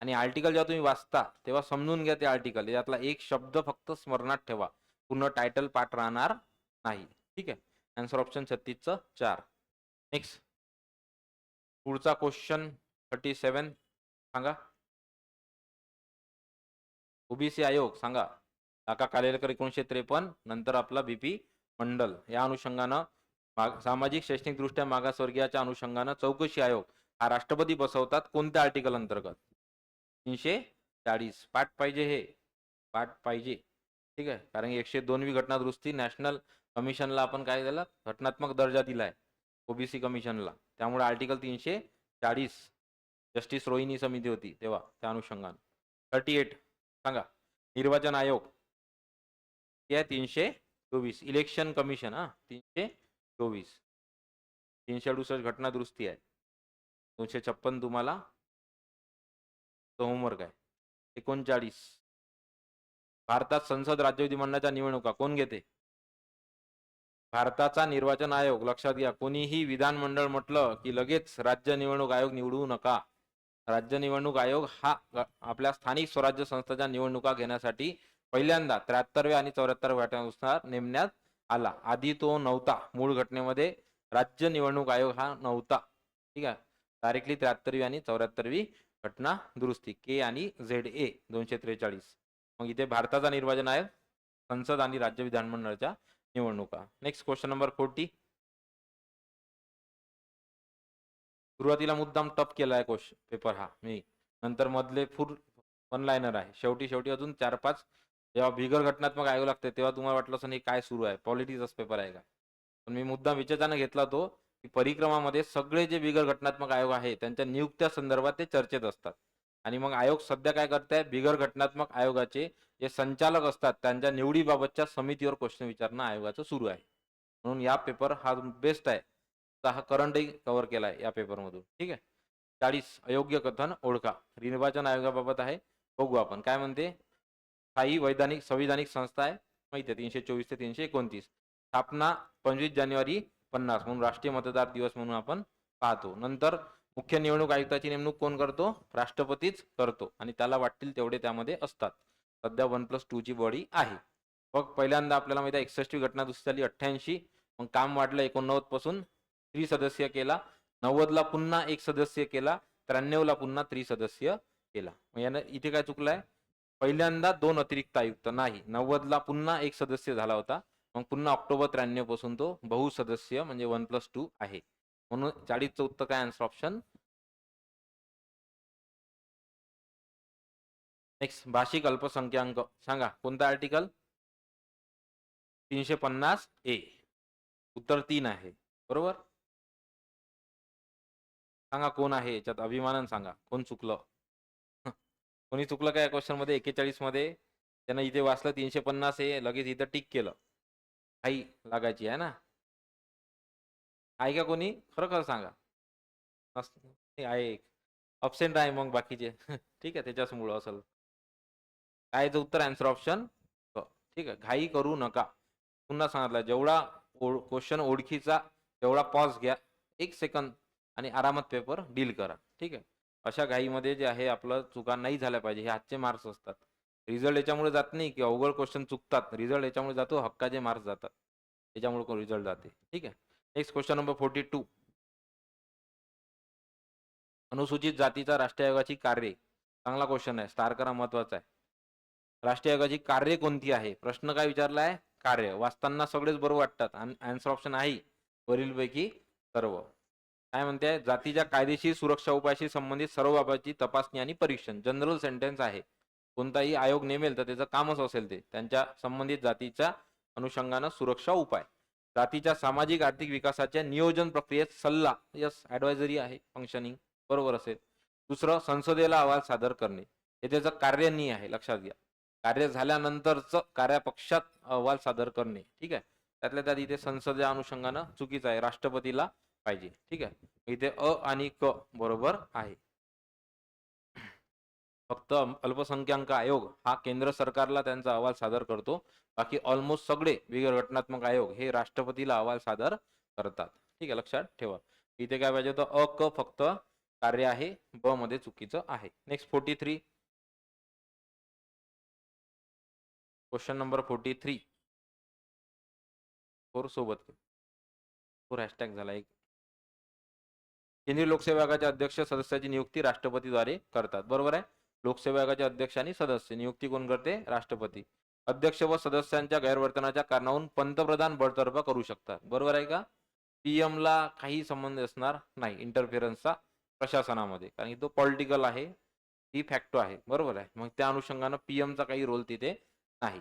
आणि आर्टिकल जेव्हा तुम्ही वाचता तेव्हा समजून घ्या ते आर्टिकल. यातला एक शब्द फक्त स्मरणात ठेवा. पूर्ण टायटल पाठ राहणार नाही. ठीक आहे. आन्सर ऑप्शन 36चं 4. नेक्स्ट पुढचा क्वेश्चन 37 सांगा. ओबीसी आयोग सांगा. काका कालेलकर 1953. नंतर आपला बीपी मंडल. या अनुषंगानं सामाजिक शैक्षणिक दृष्ट्या मागासवर्गीयाच्या अनुषंगानं चौकशी आयोग हा राष्ट्रपती बसवतात कोणत्या आर्टिकल अंतर्गत? 340. पाठ पाहिजे हे. पाठ पाहिजे. ठीक आहे. कारण 102वी घटना दुरुस्ती नॅशनल कमिशनला आपण काय दिलं? घटनात्मक दर्जा दिलाय ओबीसी कमिशनला. त्यामुळे आर्टिकल 340 जस्टिस रोहिणी समिती होती तेव्हा त्या अनुषंगाने. 38 सांगा. निर्वाचन आयोग ते 324. Election commission 324. 368 घटना दुरुस्ती आहे. 256 तुम्हाला होमवर्क आहे. 39 भारतात संसद राज्य विधिमंडळाच्या निवडणुका कोण घेते? भारताचा निर्वाचन आयोग. लक्षात घ्या. कोणीही विधानमंडळ म्हटलं की लगेच राज्य निवडणूक आयोग निवडू नका. राज्य निवडणूक आयोग हा आपल्या स्थानिक स्वराज्य संस्थांच्या निवडणुका घेण्यासाठी पहिल्यांदा 73व्या आणि 74व्या घटनेनुसार नेमण्यात आला. आधी तो नव्हता. मूळ घटनेमध्ये राज्य निवडणूक आयोग हा नव्हता. ठीक आहे. डायरेक्टली 73वी आणि 74वी घटना दुरुस्ती के आणि ZA 243. मग इथे भारताचा निर्वाचन आयोग, संसद आणि राज्य विधानमंडळाच्या निवडणुका. Next question number 40. सुरुवातीला मुद्दाम टफ केलाय क्वेश्चन पेपर हा मी. नंतर मधले फुल वन लाईनर आहे. शेवटी अजून 4-5 जेव्हा बिगर घटनात्मक आयोग लागते तेव्हा तुम्हाला वाटलं असं नाही काय सुरू आहे, पॉलिटिक्सच पेपर आहे का. पण मी मुद्दा विचाराने घेतला तो की परिक्रमामध्ये सगळे जे बिगर घटनात्मक आयोग आहे त्यांच्या नियुक्त्या संदर्भात ते चर्चेत असतात. आणि मग आयोग सध्या काय करताय? बिगर घटनात्मक आयोगाचे जे संचालक असतात त्यांच्या निवडीबाबतच्या समितीवर क्वेश्चन विचारणं आयोगाचं सुरू आहे. म्हणून या पेपर हा बेस्ट आहे. हा करंटही कव्हर केलाय या पेपरमधून. ठीक आहे. 40 अयोग्य कथन ओळखा. निर्वाचन आयोगाबाबत आहे. बघू आपण काय म्हणते. स्थायी संविधानिक संस्था आहे माहिती आहे 324 ते 329. स्थापना 25 जानेवारी 50 म्हणून राष्ट्रीय मतदार दिवस म्हणून आपण पाहतो. नंतर मुख्य निवडणूक आयुक्ताची नेमणूक कोण करतो? राष्ट्रपतीच करतो आणि त्याला वाटतील तेवढे त्यामध्ये असतात. सध्या 1+2 ची बॉडी आहे. मग पहिल्यांदा आपल्याला माहिती आहे 61वी घटना दुरुस्ती झाली 88. मग काम वाढलं 89 पासून त्रिसदस्यीय केला. 90ला पुन्हा एक सदस्यीय केला. 93ला पुन्हा त्रिसदस्यीय केला. मग यानं इथे काय चुकलंय? पहिल्यांदा 2 अतिरिक्त आयुक्त नाही. 90ला पुन्हा एक सदस्य झाला होता. मग पुन्हा ऑक्टोबर 93 पासून तो बहुसदस्यीय म्हणजे 1+2 आहे. म्हणून 40चं उत्तर काय? Answer option. नेक्स्ट भाषिक अल्पसंख्याक सांगा. कोणता आर्टिकल? 350A. उत्तर 3 आहे. बरोबर. सांगा कोण आहे याच्यात, अभिमानानं सांगा कोण चुकलं. कोणी चुकलं काय क्वेश्चन मध्ये 41 मध्ये? त्यानं इथे वाचलं 350 आहे, लगेच इथं टिक केलं. आई लागायची आहे ना? आहे का कोणी? खरं खरं सांगा. आहे. ऑप्शन आहे मग बाकीचे. ठीक आहे, त्याच्याचमुळं असेल. काय याचं उत्तर? आन्सर ऑप्शन ठीक आहे. घाई करू नका. पुन्हा सांगितलं, जेवढा क्वेश्चन ओळखीचा तेवढा पॉज घ्या, 1 सेकंद, आणि आरामात पेपर डील करा. ठीक आहे. अशा घाईमध्ये जे आहे आपलं चुका नाही झाल्या पाहिजे, हे आजचे मार्क्स असतात. रिझल्ट याच्यामुळे जात नाही की अवघड क्वेश्चन चुकतात, रिझल्ट याच्यामुळे जातो हक्काचे मार्क्स जातात, त्याच्यामुळे रिझल्ट जाते. ठीक आहे. Next question number 42. अनुसूचित जातीचा राष्ट्रीय आयोगाची कार्ये. चांगला क्वेश्चन आहे, स्टार करा, महत्वाचा आहे. राष्ट्रीय आयोगाची कार्य कोणती आहे? प्रश्न काय विचारलाय? कार्य. वाचताना सगळेच बरोबर वाटतात आणि आन्सर ऑप्शन आहे वरीलपैकी सर्व. काय म्हणते? जातीच्या कायदेशीर सुरक्षा उपायाशी संबंधित सर्व बाबींची तपासणी आणि परीक्षण. जनरल सेंटेन्स आहे. कोणताही आयोग नेमेल तर त्याचं कामच असेल ते त्यांच्या संबंधित जातीच्या अनुषंगानं सुरक्षा उपाय. जातीच्या सामाजिक आर्थिक विकासाच्या नियोजन प्रक्रियेत सल्ला, यस ऍडवायझरी आहे, फंक्शनिंग बरोबर असेल. दुसरं, संसदेला अहवाल सादर करणे, हे त्याचं कार्य नाही आहे, लक्षात घ्या. कार्य झाल्यानंतरच कार्यापक्षात अहवाल सादर करणे. ठीक आहे. त्यातल्या त्यात इथे संसदेच्या अनुषंगानं चुकीचं आहे, राष्ट्रपतीला पाहिजे. ठीक आहे. इथे अ आणि क बरोबर आहे. फक्त अल्पसंख्याक आयोग हा केंद्र सरकारला त्यांचा अहवाल सादर करतो. बाकी ऑलमोस्ट सगळे वेगळे घटनात्मक आयोग हे राष्ट्रपतीला अहवाल सादर करतात. ठीक आहे, लक्षात ठेवा. इथे काय पाहिजे होतं? अ क फक्त कार्य आहे, ब मध्ये चुकीचं आहे. नेक्स्ट 43. Question number 43. 4 सोबत 4 हॅशटॅग झाला एक. केंद्रीय लोकसेवा आयोगाचे अध्यक्ष सदस्याची नियुक्ती राष्ट्रपतीद्वारे करतात. बरोबर आहे. लोकसेवा आयोगाचे अध्यक्ष आणि सदस्य नियुक्ती कोण करते? राष्ट्रपती. अध्यक्ष व सदस्यांच्या गैरवर्तनाच्या कारणावरून पंतप्रधान बडतर्फ करू शकतात. बरोबर आहे का? पीएम ला काही संबंध असणार नाही इंटरफिरन्सचा प्रशासनामध्ये, कारण की तो पॉलिटिकल आहे, डी फॅक्टो आहे. बरोबर आहे. मग त्या अनुषंगानं पीएमचा काही रोल तिथे नाही.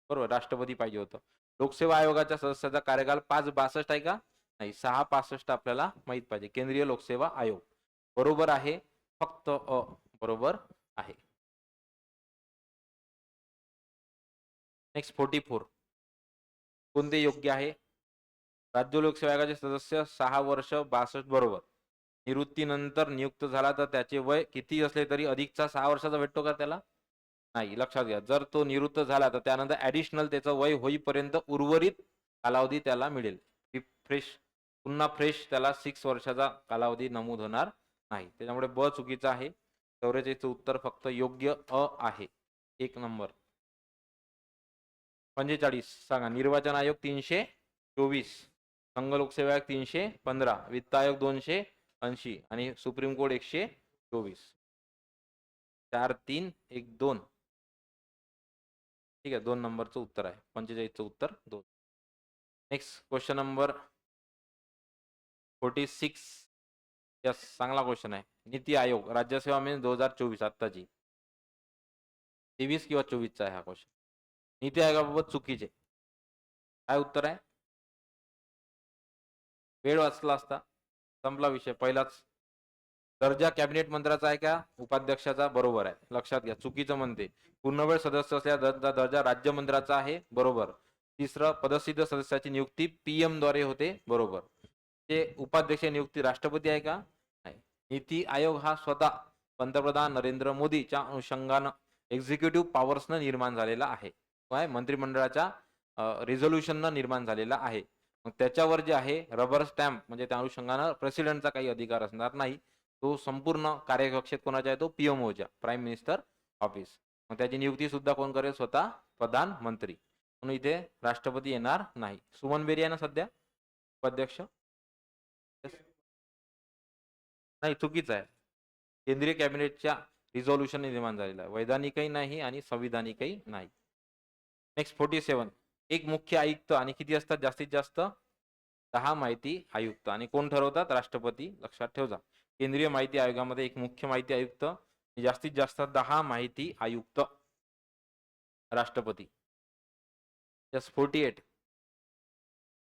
बरोबर, राष्ट्रपती पाहिजे होतं. लोकसेवा आयोगाच्या सदस्याचा कार्यकाल 562 आहे का? नाही, 665 आपल्याला माहित पाहिजे. केंद्रीय लोकसेवा आयोग बरोबर आहे, फक्त अ बरोबर आहे. नेक्स्ट 44. कोणते योग्य आहे? राज्य लोकसेवा आयोगाचे सदस्य 6 वर्ष 62 बरोबर. निवृत्तीनंतर नियुक्त झाला तर त्याचे वय किती असले तरी अधिकचा 6 वर्षाचा भेटतो का त्याला? नाही, लक्षात घ्या. जर तो निवृत्त झाला तर त्यानंतर ऍडिशनल त्याचं वय होईपर्यंत उर्वरित कालावधी त्याला मिळेल. फ्रेश, पुन्हा फ्रेश त्याला 6 वर्षाचा कालावधी नमूद होणार नाही. त्याच्यामुळे ब चुकीचं आहे. 44चं उत्तर फक्त योग्य अ आहे. 1 नंबर. 45 सांगा. निर्वाचन आयोग 324, संघ लोकसेवा आयोग 315, वित्त आयोग 280 आणि सुप्रीम कोर्ट 124. 4 3 1 2. ठीक आहे, 2 नंबरचं उत्तर आहे. 45चं उत्तर 2. Next question number 46. यस, चांगला क्वेश्चन आहे. नीती आयोग राज्यसेवा मेन्स 2024 आत्ताची 23 किंवा 24चा आहे हा क्वेश्चन. नीती आयोगाबाबत चुकीचे. काय उत्तर आहे? वेळ वाचला असता, संपला विषय पहिलाच. दर्जा कॅबिनेट मंत्र्याचा आहे का? उपाध्यक्षाचा? बरोबर आहे. लक्षात घ्या. चुकीचं म्हणते. पूर्णवेळ सदस्य असल्यास दर्जा राज्यमंत्र्याचा आहे. बरोबर. तिसरं, पदसिद्ध सदस्याची नियुक्ती पीएम द्वारे होते. बरोबर. ते उपाध्यक्ष नियुक्ती राष्ट्रपती आहे का? नाही. नीती आयोग हा स्वतः पंतप्रधान नरेंद्र मोदीच्या अनुषंगानं एक्झिक्युटिव्ह पॉवर्सनं निर्माण झालेला आहे. काय? मंत्रिमंडळाच्या रिझोल्युशननं निर्माण झालेला आहे. मग त्याच्यावर जे आहे रबर स्टॅम्प म्हणजे त्या अनुषंगानं प्रेसिडेंटचा काही अधिकार असणार नाही. तो संपूर्ण कार्यकक्षेत कोणाचा आहे? तो पीएमओच्या, प्राईम मिनिस्टर ऑफिस. मग त्याची नियुक्ती सुद्धा कोण करेल? स्वतः प्रधानमंत्री. म्हणून इथे राष्ट्रपती येणार नाही. सुमन बेरी आहे ना सध्या उपाध्यक्ष? नाही, चुकीचं आहे. केंद्रीय कॅबिनेटच्या रिझोल्युशन निर्माण झालेला आहे. वैधानिकही नाही आणि संविधानिकही नाही. नेक्स्ट 47. एक मुख्य आयुक्त आणि किती असतात जास्तीत जास्त? 10 माहिती आयुक्त. आणि कोण ठरवतात? राष्ट्रपती. लक्षात ठेवा. केंद्रीय माहिती आयोगामध्ये एक मुख्य माहिती आयुक्त, जास्तीत जास्त 10 माहिती आयुक्त, राष्ट्रपती. यस, 48.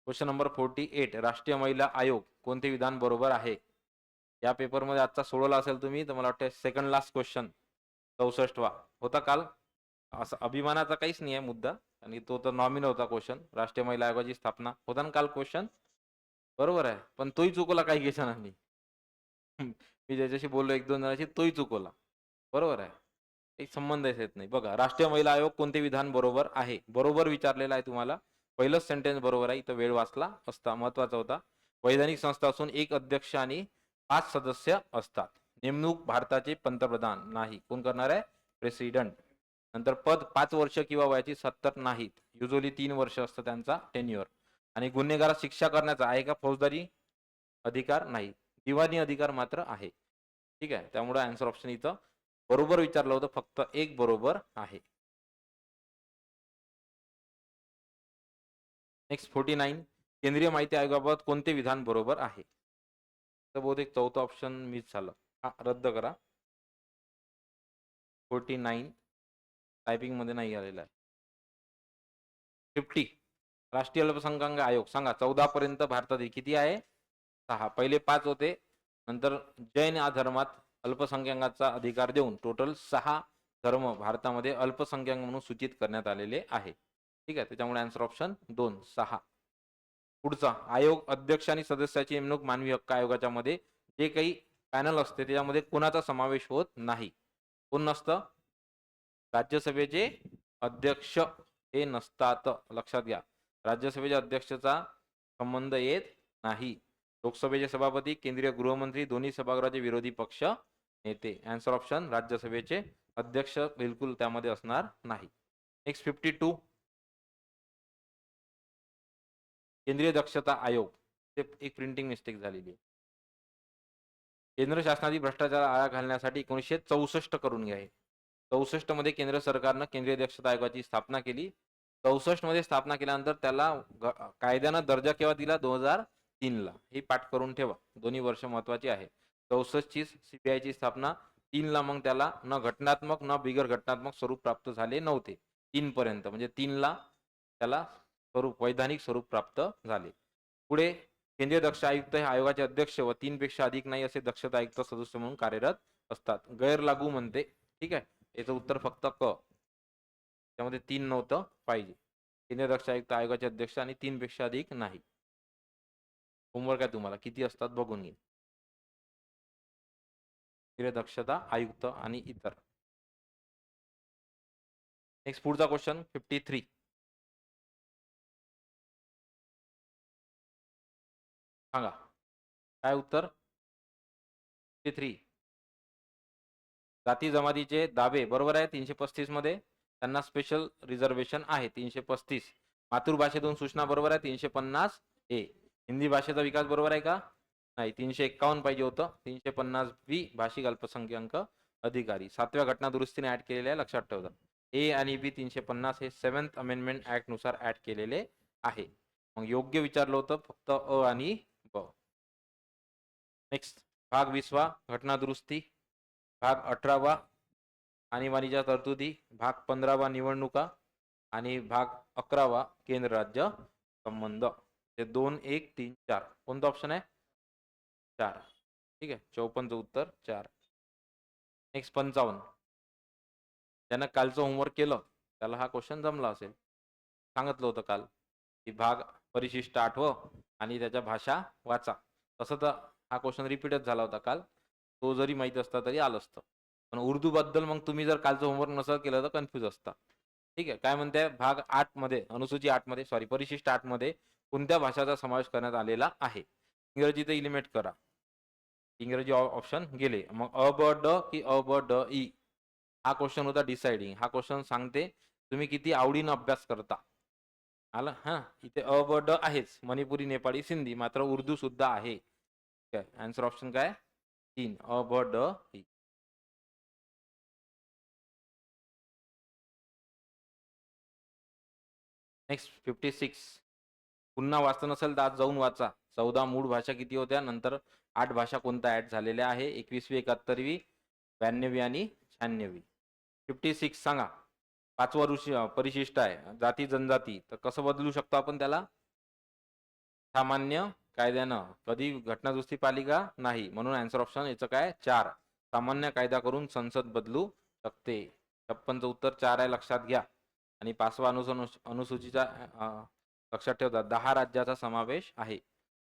Question number 48. राष्ट्रीय महिला आयोग कोणते विधान बरोबर आहे? या पेपरमध्ये आजचा सोडवला असेल तुम्ही तर मला वाटतं सेकंड लास्ट क्वेश्चन 64वा होता काल. असं अभिमानाचा काहीच नाही आहे मुद्दा आणि तो तर नॉमिनल होता क्वेश्चन. राष्ट्रीय महिला आयोगाची स्थापना होता ना काल क्वेश्चन, बरोबर आहे. पण तोही चुकवला काही केसांनी. मी ज्याच्याशी बोललो एक दोन जणांशी तोही चुकवला, बरोबर आहे. काही संबंधच येत नाही. बघा, राष्ट्रीय महिला आयोग कोणते विधान बरोबर आहे? बरोबर विचारलेलं आहे तुम्हाला. पहिलंच सेंटेन्स बरोबर आहे. इथं वेळ वाचला असता, महत्वाचा होता. वैधानिक संस्था असून एक अध्यक्ष आणि 5 सदस्य असतात. नेमणूक भारताचे पंतप्रधान नाही. कोण करणार आहे? प्रेसिडेंट. नंतर पद 5 वर्ष किंवा वयाची 70 नाहीत. युजली 3 वर्ष असतं त्यांचा टेन्युअर. आणि गुन्हेगारास शिक्षा करण्याचा आहे का फौजदारी अधिकार? नाही. दिवाणी अधिकार मात्र आहे. ठीक आहे. त्यामुळे आन्सर ऑप्शन इथं बरोबर विचारलं होतं, फक्त एक बरोबर आहे. नेक्स्ट 49, केंद्रीय माहिती आयोगाबाबत कोणते विधान बरोबर आहे? तर बहुतेक चौथा ऑप्शन मिस झालं. हा रद्द करा. 49 टायपिंग मध्ये नाही आलेला आहे. 50, राष्ट्रीय अल्पसंख्याक आयोग सांगा 14 पर्यंत भारतातील किती आहे? 6. पहिले 5 होते, नंतर जैन धर्मात अल्पसंख्याकांचा अधिकार देऊन टोटल 6 धर्म भारतामध्ये अल्पसंख्याक म्हणून सूचित करण्यात आलेले आहे. ठीक आहे. त्याच्यामुळे आन्सर ऑप्शन 2, 6. पुढचा, आयोग अध्यक्ष आणि सदस्याची नेमणूक मानवी हक्क आयोगाच्या मध्ये जे काही पॅनल असते त्याच्यामध्ये कोणाचा समावेश होत नाही? कोण नसतं? राज्यसभेचे अध्यक्ष हे नसतात, लक्षात घ्या. राज्यसभेच्या अध्यक्षाचा संबंध येत नाही. लोकसभेचे सभापती, केंद्रीय गृहमंत्री, दोन्ही सभागृहाचे विरोधी पक्ष नेते. आन्सर ऑप्शन राज्यसभेचे अध्यक्ष बिलकुल त्यामध्ये असणार नाही. नेक्स्ट 52, केंद्रीय दक्षता आयोग. ते एक प्रिंटिंग मिस्टेक झालेली आहे. केंद्र शासनातील भ्रष्टाचार आळा घालण्यासाठी 1964 करून घ्या. 64 मध्ये केंद्र सरकारनं केंद्रीय दक्षता आयोगाची स्थापना केली. 64 मध्ये स्थापना केल्यानंतर त्याला कायद्यानं दर्जा केव्हा दिला? 2003 ला. हे पाठ करून ठेवा, दोन्ही वर्ष महत्वाची आहे. 64 ची सीबीआय ची स्थापना, 3 ला मग त्याला न घटनात्मक न बिगर घटनात्मक स्वरूप प्राप्त झाले नव्हते. 3 पर्यंत म्हणजे 3 ला त्याला स्वरूप वैधानिक स्वरूप प्राप्त झाले. पुढे केंद्रीय दक्ष आयुक्त हे आयोगाचे अध्यक्ष व 3 पेक्षा अधिक नाही असे दक्षता आयुक्त सदस्य म्हणून कार्यरत असतात. गैर लागू म्हणते. ठीक आहे. याचं उत्तर फक्त क. त्यामध्ये 3 नव्हतं पाहिजे. केंद्रीय दक्ष आयुक्त आयोगाचे अध्यक्ष आणि 3 पेक्षा अधिक नाही. होमवर्क आहे तुम्हाला, किती असतात बघून घे. केंद्रीय दक्षता आयुक्त आणि इतर. नेक्स्ट पुढचा क्वेश्चन 53. सांगा काय उत्तर? 53. जाती जमातीचे दावे बरोबर आहे. 335 मध्ये त्यांना स्पेशल रिझर्वेशन आहे 335. मातृभाषेतून सूचना बरोबर आहे 350 ए. हिंदी भाषेचा विकास बरोबर आहे का? नाही, 351 पाहिजे होतं. 350 बी भाषिक अल्पसंख्याक अधिकारी 7व्या घटना दुरुस्तीने ऍड केलेले आहे, लक्षात ठेवा. ए आणि बी 350 हे 7th अमेंडमेंट ऍक्ट नुसार ऍड केलेले आहे. मग योग्य विचारलं होतं फक्त अ आणि ब. नेक्स्ट भाग 20वा घटना दुरुस्ती, भाग 18वा आणीबाणीच्या तरतुदी, भाग 15वा निवडणुका आणि भाग 11वा केंद्र राज्य संबंध. हे 2 1 3 4 कोणता ऑप्शन आहे? 4. ठीक आहे. 54चं उत्तर 4. नेक्स्ट 55. ज्यानं कालचं होमवर्क केलं त्याला हा क्वेश्चन जमला असेल. सांगितलं होतं काल की भाग परिशिष्ट आठवं आणि त्याच्या भाषा वाचा. तसं तर हा क्वेश्चन रिपीटच झाला होता काल. तो जरी माहित असता तरी आलं असतं. पण उर्दू बद्दल मग तुम्ही जर कालचं होमवर्क नसं केलं तर कन्फ्यूज असता. ठीक आहे. काय म्हणते भाग 8 मध्ये, अनुसूची 8 मध्ये, सॉरी परिशिष्ट 8 मध्ये कोणत्या भाषाचा समावेश करण्यात आलेला आहे? इंग्रजी तर इलिमिनेट करा. इंग्रजी ऑप्शन गेले. मग अ ब ड की अ ब ड ई? हा क्वेश्चन होता डिसाइडिंग. हा क्वेश्चन सांगते तुम्ही किती आवडीनं अभ्यास करता. आलं हा. इथे अ ब ड आहेच, मणिपुरी, नेपाळी, सिंधी, मात्र उर्दू सुद्धा आहे. आन्सर ऑप्शन काय? 3 अ ब ड ई. नेक्स्ट 56. पुन्हा वाचत नसेल तर आज जाऊन वाचा. 14 मूळ भाषा किती होत्या, नंतर 8 भाषा कोणत्या ऍड झालेल्या आहे? 21वी, 71वी, 92वी आणि 96वी. 56 सांगा. 5वा ऋषी परिशिष्ट आहे जाती जनजाती, तर कसं बदलू शकतो आपण त्याला? सामान्य कायद्यानं कधी घटनादुरुस्ती पाली का नाही, म्हणून आन्सर ऑप्शन याचं काय 4. सामान्य कायदा करून संसद बदलू शकते. 56चं उत्तर 4 आहे, लक्षात घ्या. आणि 5वा अनुसूचीचा लक्षात ठेवता 10 राज्याचा समावेश आहे.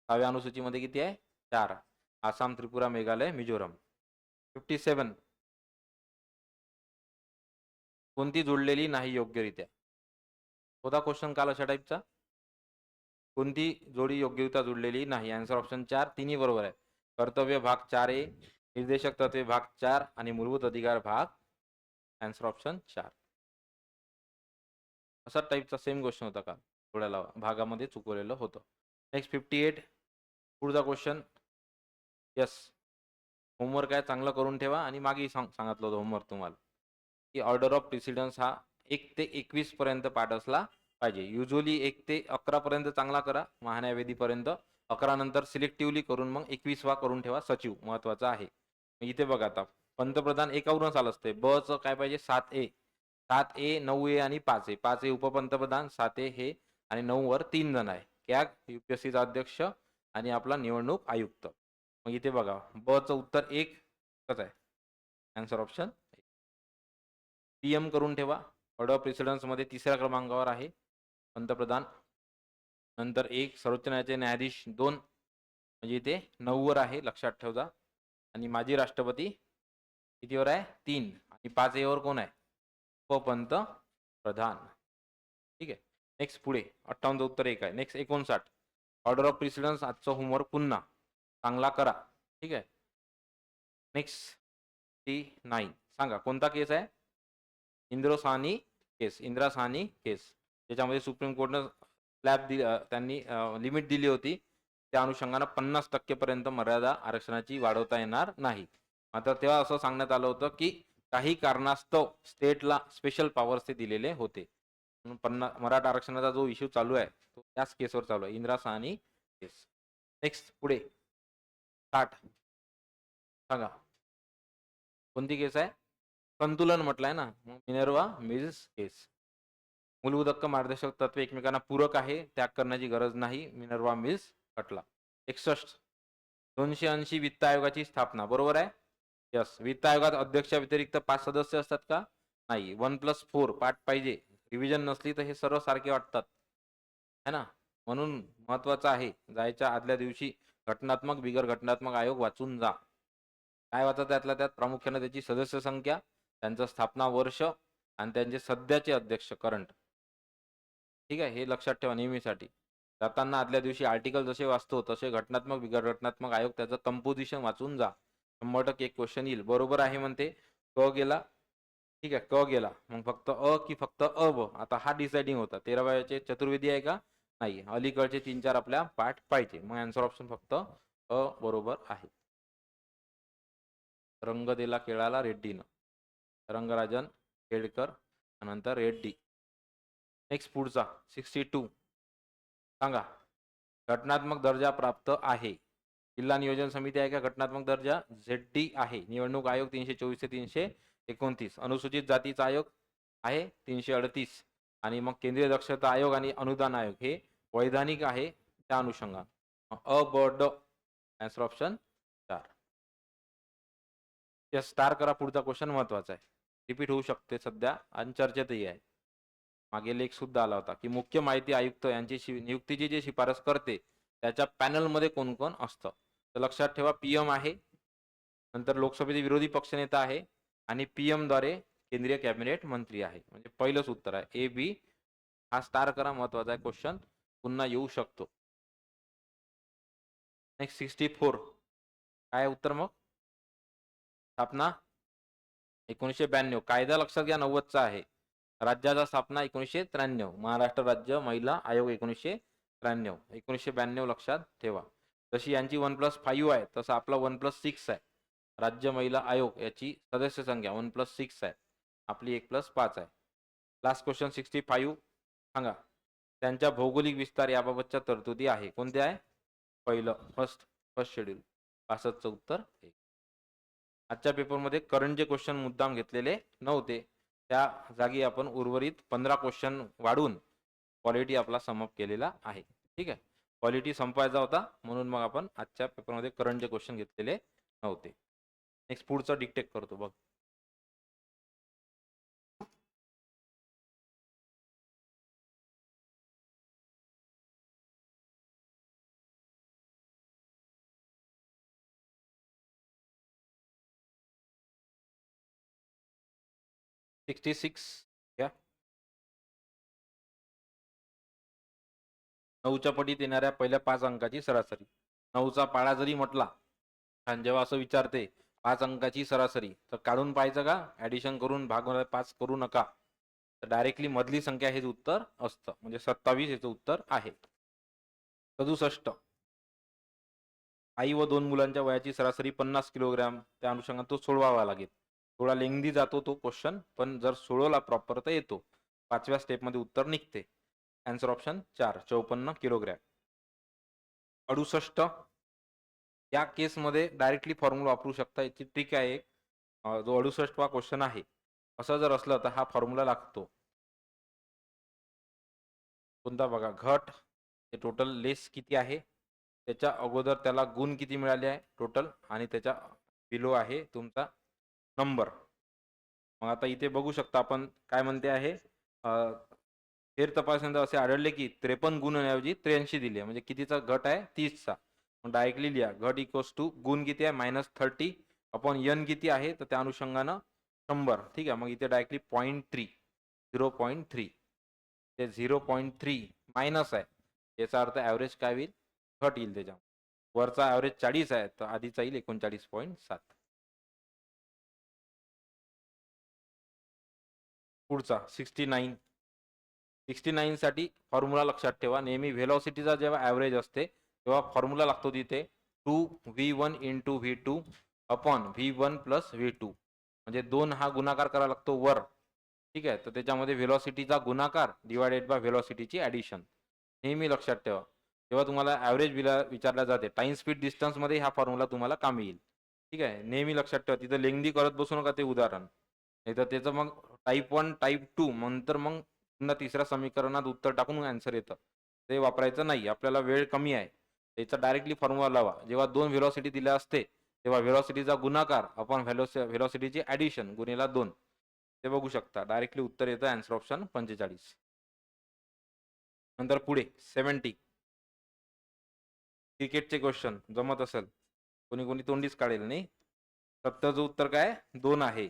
6व्या अनुसूचीमध्ये किती आहे? 4. आसाम, त्रिपुरा, मेघालय, मिझोरम. 57 कोणती जोडलेली नाही योग्यरित्या? होता क्वेश्चन काल अशा टाईपचा. कोणती जोडी योग्यरित्या जोडलेली नाही? आन्सर ऑप्शन 4, तिन्ही बरोबर आहे. कर्तव्य भाग 4A, निर्देशक तत्वे भाग 4 आणि मूलभूत अधिकार भाग. Answer option 4. असा टाईपचा सेम क्वेश्चन होता का थोड्या भागामध्ये चुकवलेलं होतं. नेक्स्ट 58 पुढचा क्वेश्चन. यस, होमवर्क आहे, चांगलं करून ठेवा. आणि मागे सांगितलं होतं होमवर्क तुम्हाला की ऑर्डर ऑफ प्रिसिडन्स हा 1 ते 21 पर्यंत पाठ असला पाहिजे. युजली 1 ते 11 पर्यंत चांगला करा, महान्यायवेदीपर्यंत. 11 नंतर सिलेक्टिव्हली करून मग 21वा करून ठेवा, सचिव महत्वाचा आहे. इथे बघा आता पंतप्रधान एकावरूनच आलं असते. ब चं काय पाहिजे? 7A, 7A, 9A आणि 5A. 5A उपपंतप्रधान, 7A हे आणि 9 वर 3 जण आहे. कॅग UPSCचा अध्यक्ष आणि आपला निवडणूक आयुक्त. मग इथे बघा ब चं उत्तर 1 कसं आहे? आन्सर ऑप्शन PM करून ठेवा. ऑर्डर ऑफ प्रिसिडन्स मध्ये 3ऱ्या क्रमांकावर आहे पंतप्रधान. नंतर 1 सर्वोच्च न्यायालयाचे न्यायाधीश 2 म्हणजे इथे 9 वर आहे, लक्षात ठेवा. आणि माजी राष्ट्रपती कितीवर आहे? 3. आणि 5A वर कोण आहे? उपपंतप्रधान. ठीक आहे. नेक्स्ट पुढे 58चं उत्तर 1 आहे. Next 59 order of precedence. आजचं होमवर्क पुन्हा चांगला करा. ठीक आहे. नेक्स्ट 9 सांगा कोणता केस आहे? इंद्रासानी केस. इंदिरासानी केस, त्याच्यामध्ये सुप्रीम कोर्टनं त्यांनी लिमिट दिली होती. त्या अनुषंगानं 50% पर्यंत मर्यादा आरक्षणाची वाढवता येणार नाही. मात्र तेव्हा असं सांगण्यात आलं होतं की काही कारणास्तव स्टेटला स्पेशल पॉवर्स ते दिलेले होते. म्हणून मराठा आरक्षणाचा जो इश्यू चालू आहे तो त्याच केसवर चालू आहे, इंदिरासानी केस. नेक्स्ट पुढे 60 सांगा कोणती केस आहे? संतुलन म्हटलंय ना, मिनर्वा मिल्स केस. मूलभूत हक्क मार्गदर्शक तत्वे एकमेकांना पूरक आहे, त्याग करण्याची गरज नाही, मिनर्वा मिल्स खटला. 61 280 वित्त आयोगाची स्थापना. बरोबर आहे. यस, वित्त आयोगात अध्यक्षा व्यतिरिक्त 5 सदस्य असतात का? नाही. 1+4 पाठ पाहिजे. रिव्हिजन नसली तर हे सर्व सारखे वाटतात है ना. म्हणून महत्वाचं आहे, जायच्या आदल्या दिवशी घटनात्मक बिगर घटनात्मक आयोग वाचून जा. काय वाचा त्यातल्या त्यात? प्रामुख्याने त्याची सदस्य संख्या, त्यांचं स्थापना वर्ष आणि त्यांचे सध्याचे अध्यक्ष करंट. ठीक आहे, हे लक्षात ठेवा नेहमीसाठी. जाताना आदल्या दिवशी आर्टिकल जसे वाचतो तसे घटनात्मक बिगर घटनात्मक आयोग त्याचं कंपोजिशन वाचून जा. 100% एक क्वेश्चन येईल. बरोबर आहे म्हणते. क गेला. ठीक आहे, क गेला. मग फक्त अ की फक्त अ ब? आता हा डिसाइडिंग होता. 13व्याचे चतुर्वेदी आहे का? नाही. अलीकडचे 3-4 आपल्या पाठ पाहिजे. मग आन्सर ऑप्शन फक्त अ बरोबर आहे. रंग दिला केळाला रेड्डीनं. रंगराजन केळकर नंतर रेड्डी. नेक्स्ट पुढचा 62 सांगा घटनात्मक दर्जा प्राप्त आहे. जिल्हा नियोजन समिती आहे का घटनात्मक दर्जा? ZD आहे. निवडणूक आयोग 324 ते 329. अनुसूचित जातीचा आयोग आहे 338. आणि मग केंद्रीय दक्षता आयोग आणि अनुदान आयोग हे वैधानिक आहे त्या अनुषंगाने. अ ब ड आन्सर ऑप्शन 4. या स्टार करा. पुढचा क्वेश्चन महत्वाचा आहे, रिपीट होऊ शकते सध्या आणि चर्चेतही आहे. मागे लेख सुद्धा आला होता की मुख्य माहिती आयुक्त यांची नियुक्तीची जी शिफारस करते त्याच्या पॅनलमध्ये कोण कोण असतं. तर लक्षात ठेवा PM आहे, नंतर लोकसभेचे विरोधी पक्षनेता आहे आणि PM द्वारे केंद्रीय कॅबिनेट मंत्री आहे. म्हणजे पहिलंच उत्तर आहे AB. हा स्टार करा, महत्वाचा आहे क्वेश्चन, पुन्हा येऊ शकतो. नेक्स्ट 64 काय उत्तर मग? स्थापना 1992. कायदा लक्षात घ्या 90चा आहे. राज्याचा स्थापना 1993. महाराष्ट्र राज्य महिला आयोग 1993. 1992 लक्षात ठेवा. जशी यांची 1+5 आहे तसं आपला 1+6 आहे. राज्य महिला आयोग याची सदस्य संख्या 1+6 आहे, आपली 1+5 आहे. लास्ट क्वेश्चन 65 सांगा त्यांच्या भौगोलिक विस्तार याबाबतच्या तरतुदी आहे. कोणत्या आहे? पहिलं फर्स्ट शेड्यूल. 65चं उत्तर 1. आजच्या पेपरमध्ये करंट जे क्वेश्चन मुद्दाम घेतलेले नव्हते त्या जागी आपण उर्वरित 15 क्वेश्चन वाढून क्वालिटी आपला समअप केलेला आहे. ठीक आहे. क्वालिटी संपवायचा होता म्हणून मग आपण आजच्या पेपरमध्ये करंटचे क्वेश्चन घेतलेले नव्हते. नेक्स्ट पुढचं डिक्टेट करतो बघ. $66 या 9च्या पटीत येणाऱ्या पहिल्या 5 अंकाची सरासरी. 9चा पाढा जरी म्हटला आणि जेव्हा असं विचारते 5 अंकाची सरासरी, तर काढून पाहायचं का, ऍडिशन करून भाग 5 करू नका, तर डायरेक्टली मधली संख्या हेच उत्तर असतं. म्हणजे 27 याचं उत्तर आहे. 67 आई व 2 मुलांच्या वयाची सरासरी 50 किलोग्रॅम, त्या अनुषंगाने तो सोडवावा लागेल. थोडा लेंदी जातो तो क्वेश्चन, पण जर सोडवला प्रॉपर तर येतो. 5व्या स्टेपमध्ये उत्तर निघते. Answer option 4 54 kilogram. 68 या केसमध्ये डायरेक्टली फॉर्म्युला वापरू शकता. याची ट्रिक आहे एक, जो 68वा क्वेश्चन आहे असं जर असलं तर हा फॉर्म्युला लागतो. कोणता बघा, घट हे टोटल लेस किती आहे, त्याच्या अगोदर त्याला गुण किती मिळाले आहे टोटल, आणि त्याच्या बिलो आहे तुमचा नंबर. मग आता इथे बघू शकता आपण काय म्हणते आहे, फेर तपासणीनंतर असे आढळले की 53 गुणांऐवजी 83 दिले, म्हणजे कितीचा घट आहे, 30चा. मग डायरेक्टली लिहा, घट इक्वल्स टू गुण किती आहे -30 अपॉन n किती आहे, तर त्या अनुषंगानं 100. ठीक आहे, मग इथे डायरेक्टली 0.3 0.3 ते 0.3 मायनस आहे, याचा अर्थ ॲव्हरेज काय होईल, घट येईल. त्याच्या वरचा ॲव्हरेज 40 आहे, तर आधीचा येईल 39.7. पुढचा 69 साठी फॉर्म्युला लक्षात ठेवा. नेहमी व्हेलॉसिटीचा जेव्हा ॲव्हरेज असते तेव्हा फॉर्म्युला लागतो तिथे 2v1 × v2 upon v1 + v2, म्हणजे 2 हा गुणाकार करावा लागतो वर. ठीक आहे, तर त्याच्यामध्ये व्हेलॉसिटीचा गुणाकार डिवायडेड बाय व्हेलॉसिटीची ॲडिशन. नेहमी लक्षात ठेवा. जेव्हा तुम्हाला ॲव्हरेज विचारला जाते टाइम स्पीड डिस्टन्समध्ये हा फॉर्म्युला तुम्हाला कामी येईल. ठीक आहे, नेहमी लक्षात ठेवा. तिथं लेंगदी करत बसू नका ते उदाहरण, नाही तर त्याचं मग टाईप 1 टाईप 2 नंतर मग पुन्हा तिसऱ्या समीकरणात उत्तर टाकून आन्सर येतं. ते वापरायचं नाही. आपल्याला वेळ कमी आहे, त्याचा डायरेक्टली फॉर्म्युला लावा. जेव्हा 2 व्हेलॉसिटी दिल्या असते तेव्हा व्हेलॉसिटीचा गुणाकार आपण व्हेलॉसिटीची ॲडिशन गुणिले 2, ते बघू शकता. डायरेक्टली उत्तर येतं आन्सर ऑप्शन 45. नंतर पुढे 70 क्रिकेटचे क्वेश्चन जमत असेल, कोणी कोणी तोंडीच काढेल नाही. 70चं उत्तर काय 2 आहे.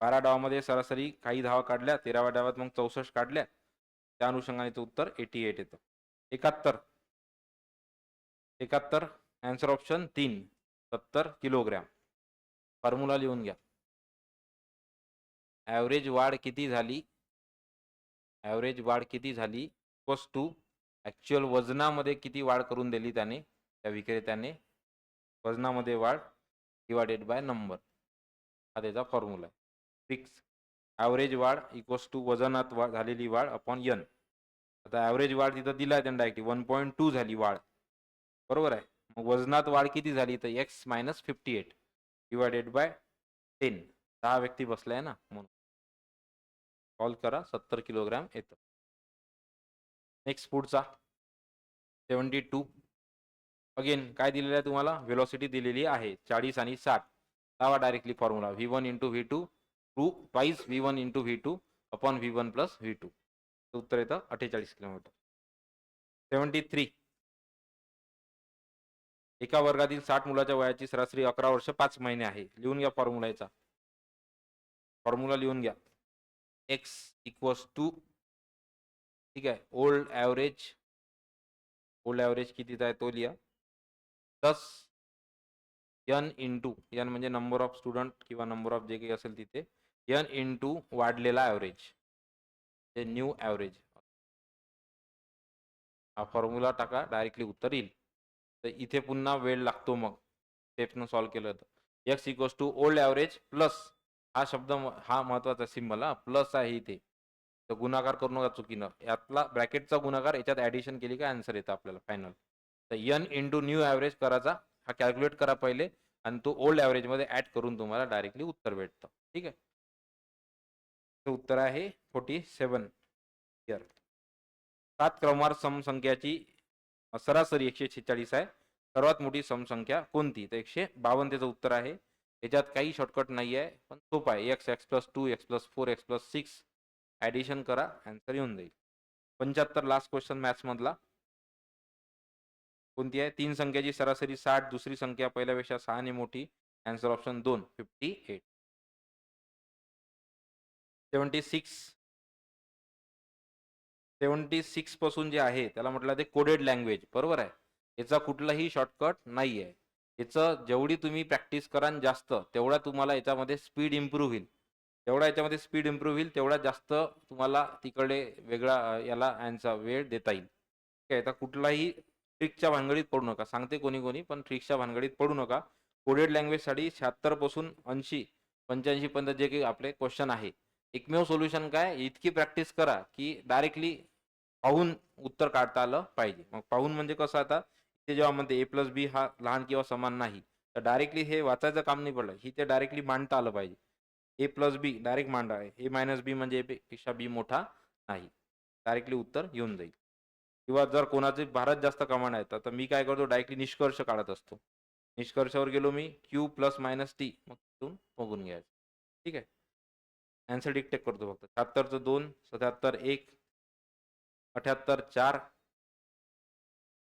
12 डावामध्ये सरासरी काही धावा काढल्या, 13व्या डावात मग 64 काढल्या, त्या अनुषंगाने उत्तर 88 येतं. 71 आन्सर ऑप्शन 3 70 किलोग्रॅम. फॉर्म्युला लिहून घ्या. ॲव्हरेज वाढ किती झाली, ॲव्हरेज वाढ किती झाली इक्वल्स टू ॲक्च्युअल वजनामध्ये किती वाढ करून दिली त्याने, त्या विक्रेत्याने, वजनामध्ये वाढ डिवायडेड बाय नंबर, हा त्याचा फॉर्म्युला आहे. फिक्स ॲव्हरेज वाढ इक्वल्स टू वजनात झालेली वाढ अपॉन n. आता ॲव्हरेज वाढ तिथं दिला आहे त्यांनी डायरेक्टली 1.2 झाली वाढ, बरोबर आहे. मग वजनात वाढ किती झाली, तर x - 58 डिवायडेड बाय 10. 10 व्यक्ती बसलाय ना, म्हणून सॉल्व करा, 70 किलोग्रॅम येतं. नेक्स्ट पुढचा 72. अगेन काय दिलेलं आहे तुम्हाला, व्हेलॉसिटी दिलेली आहे 40 आणि 60. लावा directly formula v1 × v2 twice v1 × v2 upon v1 + v2, उत्तर येतं 48 किलोमीटर. 73 एका वर्गातील 60 मुलाच्या वयाची सरासरी 11 वर्ष 5 महिने आहे. लिहून घ्या फॉर्म्युला. फॉर्म्युला लिहून घ्या. x इक्वल्स टू, ठीक आहे, ओल्ड ॲव्हरेज कितीचा आहे तो लिहा, प्लस n × n म्हणजे नंबर ऑफ स्टुडंट किंवा नंबर ऑफ जे काही असेल तिथे, n × वाढलेला ॲव्हरेज, ते न्यू ॲव्हरेज. हा फॉर्म्युला टाका, डायरेक्टली उत्तर येईल. तर इथे पुन्हा वेळ लागतो, मग स्टेप्सनं सॉल्व्ह केलं तर x equals to old average plus, हा शब्द हा महत्वाचा सिम्बल, हा प्लस आहे इथे, तर गुणाकार करू नका चुकीनं. यातला ब्रॅकेटचा गुणाकार याच्यात ॲडिशन केली का आन्सर येतं आपल्याला फायनल. तर n × न्यू ॲव्हरेज करायचा, हा कॅल्क्युलेट करा पहिले, आणि तो ओल्ड ॲव्हरेजमध्ये ॲड करून तुम्हाला डायरेक्टली उत्तर भेटतं. ठीक आहे, तर उत्तर आहे 47 इयर. 7 क्रमार समसंख्याची सरासरी 146 आहे. सर्वात मोठी समसंख्या कोणती? तर 152 त्याचं उत्तर आहे. याच्यात काही शॉर्टकट नाही आहे, पण सोपं आहे. x+2 x+4 x+6 ॲडिशन करा, आन्सर येऊन जाईल. 75 लास्ट क्वेश्चन मॅथ्समधला. कोणती आहे? 3 संख्याची सरासरी 60, दुसरी संख्या पहिल्यापेक्षा 6 ने मोठी. Answer option 2 58. 76 76 पासून जे आहे त्याला म्हटलं ते कोडेड लँग्वेज, बरोबर आहे. याचा कुठलाही शॉर्टकट नाही आहे. याचं जेवढी तुम्ही प्रॅक्टिस कराल जास्त, तेवढा तुम्हाला याच्यामध्ये स्पीड इम्प्रूव्ह होईल. जेवढा याच्यामध्ये स्पीड इम्प्रूव्ह होईल, तेवढा जास्त तुम्हाला तिकडे वेगळा याला आन्सर वेळ देता येईल. ठीक आहे. तर कुठलाही ट्रिकच्या भानगडीत पडू नका. सांगते कोणी पण ट्रिकच्या भानगडीत पडू नका. कोडेड लँग्वेजसाठी 76 पासून 80 85 पर्यंत जे काही आपले क्वेश्चन आहे, एकमेव सोल्युशन काय, इतकी प्रॅक्टिस करा की डायरेक्टली पाहून उत्तर काढता आलं पाहिजे. मग पाहून म्हणजे कसं, आता ते जेव्हा म्हणते ए प्लस बी हा लहान किंवा समान नाही, तर डायरेक्टली हे वाचायचं काम नाही पडलं. ही ते डायरेक्टली मांडता आलं पाहिजे. ए प्लस बी डायरेक्ट मांडा आहे. ए मायनस बी म्हणजे ए पेक्षा बी मोठा नाही. डायरेक्टली उत्तर येऊन जाईल. किंवा जर कोणाचे फारच जास्त कमांड आहेत, तर मी काय करतो, डायरेक्टली निष्कर्ष काढत असतो. निष्कर्षावर गेलो मी, क्यू प्लस मायनस टी, मग तिथून बघून घ्यायचं. ठीक आहे. आन्सर डिक्टेट करतो फक्त. 76चं 2, 77 1, 78 4,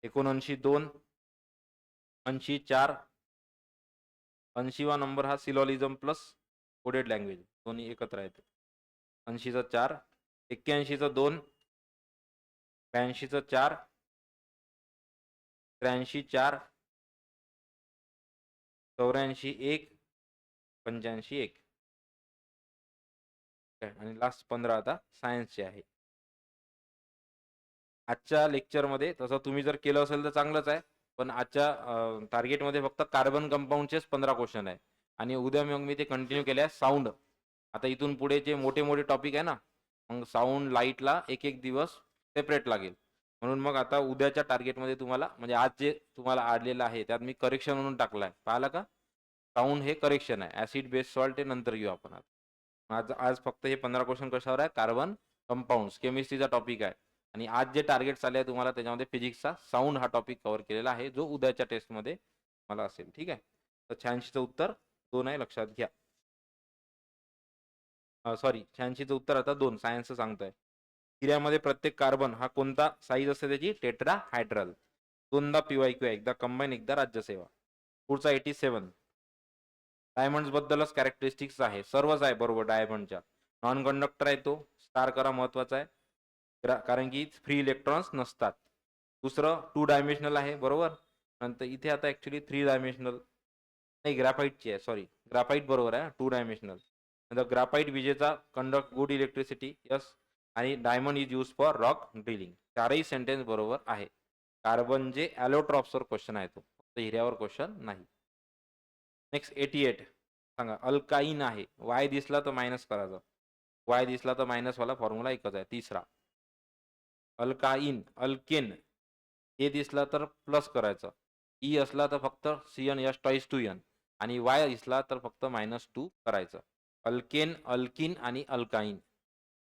79 2, 80 4. 80वा नंबर हा सिलॉलिझम प्लस कोडेड लँग्वेज दोन्ही एकत्र आहेत. 80चं 4, 81चं 2, 82चं 4, 83 4, 84 1, 85 1. आणि लास्ट 15 आता सायन्सचे आहे. आजच्या लेक्चरमध्ये तसं तुम्ही जर केलं असेल तर चांगलंच आहे. पण आजच्या टार्गेटमध्ये फक्त कार्बन कंपाऊंडचेच 15 क्वेश्चन आहे. आणि उद्या मग मी ते कंटिन्यू केले आहे साऊंड. आता इथून पुढे जे मोठे टॉपिक आहे ना, मग साऊंड लाईटला एक एक दिवस सेपरेट लागेल. म्हणून मग आता उद्याच्या टार्गेटमध्ये तुम्हाला, म्हणजे आज जे तुम्हाला आलेलं आहे त्यात मी करेक्शन म्हणून टाकलं आहे. पाहिलं का? साऊंड हे करेक्शन आहे. ॲसिड बेस सॉल्ट हे नंतर घेऊ आपण. आज आज फक्त हे 15 क्वेश्चन कशावर आहे? कार्बन कंपाऊंड्स, केमिस्ट्रीचा टॉपिक आहे. आणि आज जे टार्गेट्स आले आहे तुम्हाला, त्याच्यामध्ये फिजिक्सचा साऊंड हा टॉपिक कव्हर केलेला आहे, जो उद्याच्या टेस्टमध्ये मला असेल. ठीक आहे. तर 86चं उत्तर 2 आहे, लक्षात घ्या. सॉरी, 86चं उत्तर आता 2 सायन्सचं सांगतोय. हिऱ्यामध्ये प्रत्येक कार्बन हा कोणता साईज असते त्याची? टेट्राहायड्रल. दोनदा PYQ आहे, एकदा कंबाईन एकदा राज्यसेवा. पुढचा 87. डायमंड्स बद्दलच कॅरेक्टरिस्टिक्स आहे, सर्वच आहे बरोबर डायमंडच्या. नॉन कंडक्टर आहे तो, स्टार करा, महत्वाचा आहे. कारण की फ्री इलेक्ट्रॉन्स नसतात. दुसरं 2 डायमेन्शनल आहे, बरोबर. नंतर इथे आता ॲक्च्युली 3 डायमेन्शनल नाही, ग्राफाईटची आहे, सॉरी. ग्राफाईट बरोबर आहे, 2 डायमेन्शनल. नंतर ग्राफाईट विजेचा कंडक्ट गुड इलेक्ट्रिसिटी, यस. आणि diamond is use for rock drilling. चारही सेंटेन्स बरोबर आहे. कार्बन जे ॲलोट्रॉप्सवर क्वेश्चन आहे, तो फक्त हिऱ्यावर क्वेश्चन नाही. नेक्स्ट 88. सांगा, अल्काईन आहे. वाय दिसला तर मायनस करायचं. वाय दिसला तर मायनस वाला फॉर्म्युला एकच आहे. तिसरा अल्काईन. अल्केन हे दिसला तर प्लस करायचं. ई असला तर फक्त CnH टॉईस 2n. आणि वाय दिसला तर फक्त -2 करायचं. अल्केन, अल्किन आणि अल्काईन.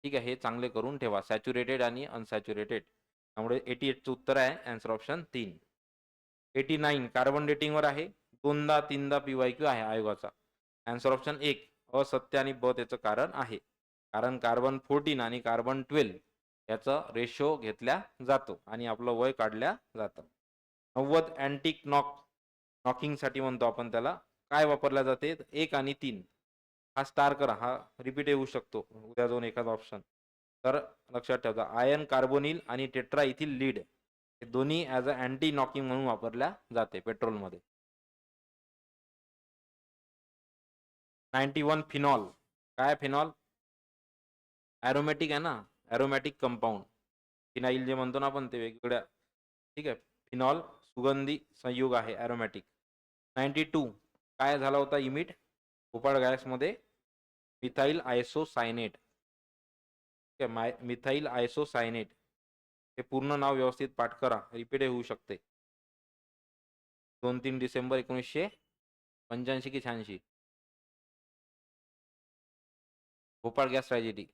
ठीक आहे. हे चांगले करून ठेवा. सॅच्युरेटेड आणि अनसॅच्युरेटेड. त्यामुळे 88चं उत्तर आहे आन्सर ऑप्शन 3. 89 कार्बन डेटिंगवर आहे. दोनदा तीनदा PYQ आहे आयोगाचा. आन्सर ऑप्शन 1 असत्य आणि ब त्याचं कारण आहे. कारण कार्बन 14 आणि कार्बन 12 याचा रेशो घेतल्या जातो आणि आपलं वय काढल्या जातं. 90 अँटिक नॉकिंगसाठी म्हणतो आपण त्याला. काय वापरल्या जाते? 1 आणि 3. हा स्टार करा, हा रिपीट येऊ शकतो उद्या जाऊन एखादा ऑप्शन. तर लक्षात ठेवा, आयन कार्बोनिल आणि टेट्रा इथिल लीड हे दोन्ही ॲज अ अँटी नॉकिंग म्हणून वापरल्या जाते पेट्रोलमध्ये. 91 फिनॉल. काय फिनॉल? ॲरोमॅटिक आहे ना, ॲरोमॅटिक कंपाऊंड. फिनाईल जे म्हणतो ना आपण, ते वेगवेगळ्या. ठीक आहे. फिनॉल सुगंधी संयुग आहे, ॲरोमॅटिक. 92 काय झाला होता इमिट? Bhopal गॅसमध्ये methyl isocyanate. ठीक आहे, मिथाईल आयसोसायनेट. हे पूर्ण नाव व्यवस्थित पाठ करा, रिपीट होऊ शकते. 2-3 डिसेंबर 1985 की 86? भोपाळ गॅस ट्रॅजेडी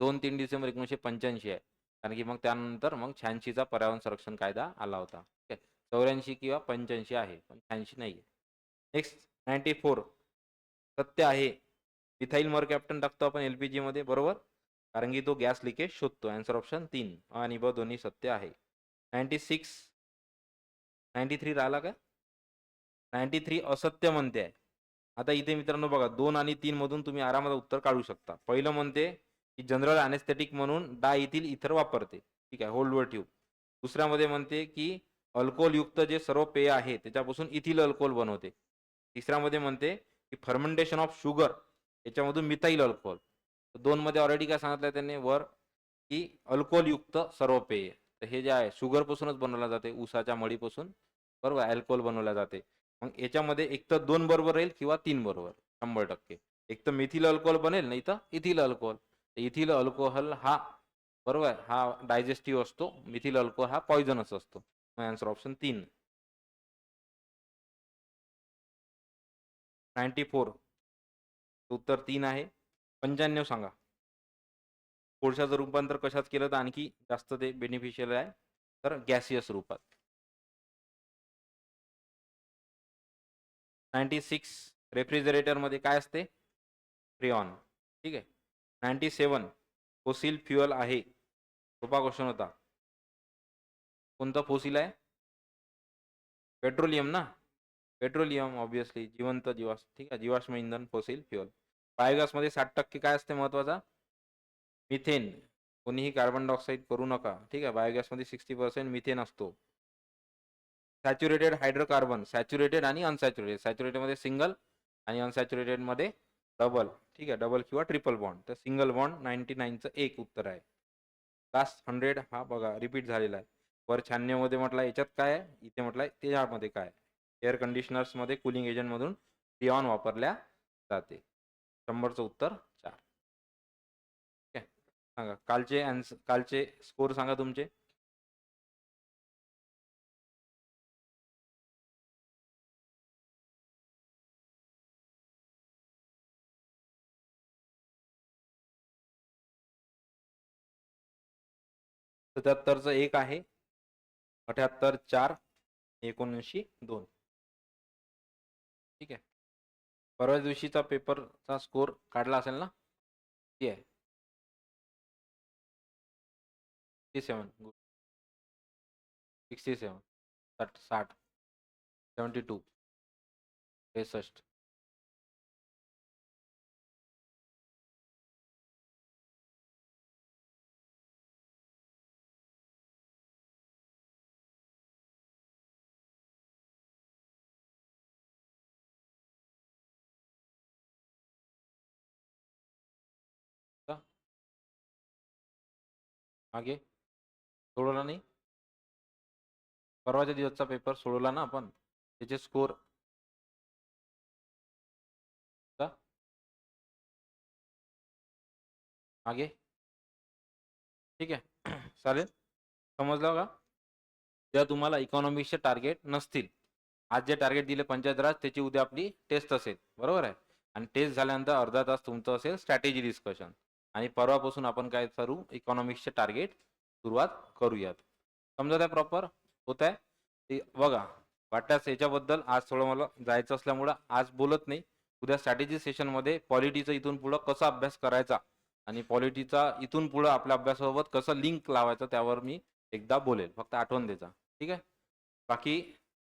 2-3 डिसेंबर 1985 आहे. कारण की मग त्यानंतर मग 86चा पर्यावरण संरक्षण कायदा आला होता. ठीक आहे. 84 किंवा 85 आहे, पण 86 नाही आहे. नेक्स्ट 94 सत्य आहे. इथाईल मरकॅप्टन टाकतो आपण एल-पी-जीमध्ये बरोबर. कारण की तो गॅस लिकेज शोधतो. आन्सर ऑप्शन 3 आणि ब दोन्ही सत्य आहे. 96 93 राहिला का? 93 असत्य म्हणते आहे. आता इथे मित्रांनो बघा 2 आणि 3 मधून तुम्ही आरामात उत्तर काढू शकता. पहिलं म्हणते की जनरल अॅनेस्थेटिक म्हणून डायइथिल इथर वापरते. ठीक आहे, होल्डवर ठेवू. दुसऱ्यामध्ये म्हणते की अल्कोहोलयुक्त जे सर्व पेय आहे त्याच्यापासून इथिल अल्कोहोल बनवते. तिसऱ्यामध्ये म्हणते की फर्मेंटेशन ऑफ शुगर याच्यामधून मिथाईल अल्कोहोल. 2 मध्ये ऑलरेडी काय सांगितलं त्यांनी वर की अल्कोहोलयुक्त सर्व पेय. तर हे जे आहे शुगरपासूनच बनवलं जाते, ऊसाच्या मळीपासून बरोबर अल्कोहोल बनवलं जाते. मग याच्यामध्ये एक तर 2 बरोबर राहील किंवा 3 बरोबर 100%. एक तर मिथिल अल्कोहोल बनेल नाही तर इथिल अल्कोहोल. इथिल अल्कोहोल हा बरोबर आहे, हा डायजेस्टिव्ह असतो. मिथिल अल्कोहोल हा पॉइझनस असतो. मग आन्सर ऑप्शन 3. 94 उत्तर 3 आहे. 95 सांगा. कोळशाचं रूपांतर कशात केलं तर आणखी जास्त ते बेनिफिशियल आहे, तर गॅसियस रूपात. 96 रेफ्रिजरेटरमध्ये काय असते? फ्रिऑन. ठीक आहे. 97 फोसिल फ्युअल आहे. सोपा क्वेश्चन होता. कोणता फोसिल आहे? पेट्रोलियम ना? पेट्रोलियम ऑब्विसली जिवंत जीवाश्म. ठीक आहे, जीवाश्म इंधन फोसिल फ्युअल. बायोगॅसमध्ये 60% काय असते महत्वाचा? मिथेन. कोणीही कार्बन डायऑक्साईड करू नका. ठीक आहे, बायोगॅसमध्ये 60% मिथेन असतो. सॅच्युरेटेड हायड्रोकार्बन, सॅच्युरेटेड आणि अनसॅच्युरेटेड. सॅच्युरेटेडमध्ये सिंगल आणि अनसॅच्युरेटेडमध्ये डबल. ठीक आहे, डबल किंवा ट्रिपल बॉन्ड. तर सिंगल बॉन्ड 99चं एक उत्तर आहे. लास्ट 100 हा बघा रिपीट झालेला आहे. वर 96 मध्ये म्हटलं याच्यात काय आहे, इथे म्हटलंय त्याच्यामध्ये काय. एअर कंडिशनर्समध्ये कूलिंग एजंटमधून फ्रिऑन वापरल्या जाते. 100चं उत्तर 4. ठीक आहे, सांगा कालचे स्कोर सांगा तुमचे. चं एक आहे. 78 4, 79 2. ठीक आहे. परवा दिवशीचा पेपरचा स्कोर काढला असेल ना? किती आहे? 67 गुड. 67 60 72 63. का? मागे सोडवला नाही? परवाच्या दिवसचा पेपर सोडवला ना आपण, त्याचे स्कोर का मागे. ठीक आहे. चालेल, समजलं का? तेव्हा तुम्हाला इकॉनॉमिक्सचे टार्गेट नसतील. आज जे टार्गेट दिले पंचायत राज त्याची उद्या आपली टेस्ट असेल बरोबर आहे. आणि टेस्ट झाल्यानंतर अर्धा तास तुमचं असेल स्ट्रॅटेजी डिस्कशन. आणि परवापासून आपण काय करू, इकॉनॉमिक्सचे टार्गेट सुरुवात करूयात. समजा त्या प्रॉपर होत आहे ते बघा. वाटल्यास याच्याबद्दल आज थोडं मला जायचं असल्यामुळं आज बोलत नाही. उद्या स्ट्रॅटेजी सेशनमध्ये पॉलिटीचं इथून पुढं कसा अभ्यास करायचा आणि पॉलिटीचा इथून पुढं आपल्या अभ्यासासोबत कसं लिंक लावायचं त्यावर मी एकदा बोलेल. फक्त आठवण द्यायचा. ठीक आहे. बाकी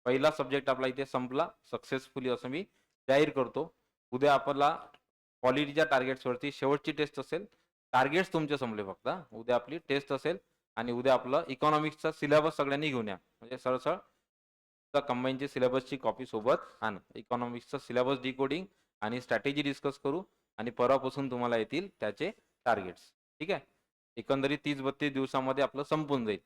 पहिला सब्जेक्ट आपला इथे संपला सक्सेसफुली असं मी जाहीर करतो. उद्या आपला पॉलिटीच्या टार्गेट्सवरती शेवटची टेस्ट असेल. टार्गेट्स तुमचे संपले फक्त. उद्या आपली टेस्ट असेल आणि उद्या आपलं इकॉनॉमिक्सचा सिलेबस सगळ्यांनी घेऊन या. म्हणजे सरळ कंबाईनची सिलेबसची कॉपी सोबत आणा. इकॉनॉमिक्सचा सिलेबस डिकोडिंग आणि स्ट्रॅटेजी डिस्कस करू आणि परवापासून तुम्हाला येतील त्याचे टार्गेट्स. ठीक आहे. एकंदरीत 30-32 दिवसामध्ये आपलं संपून जाईल.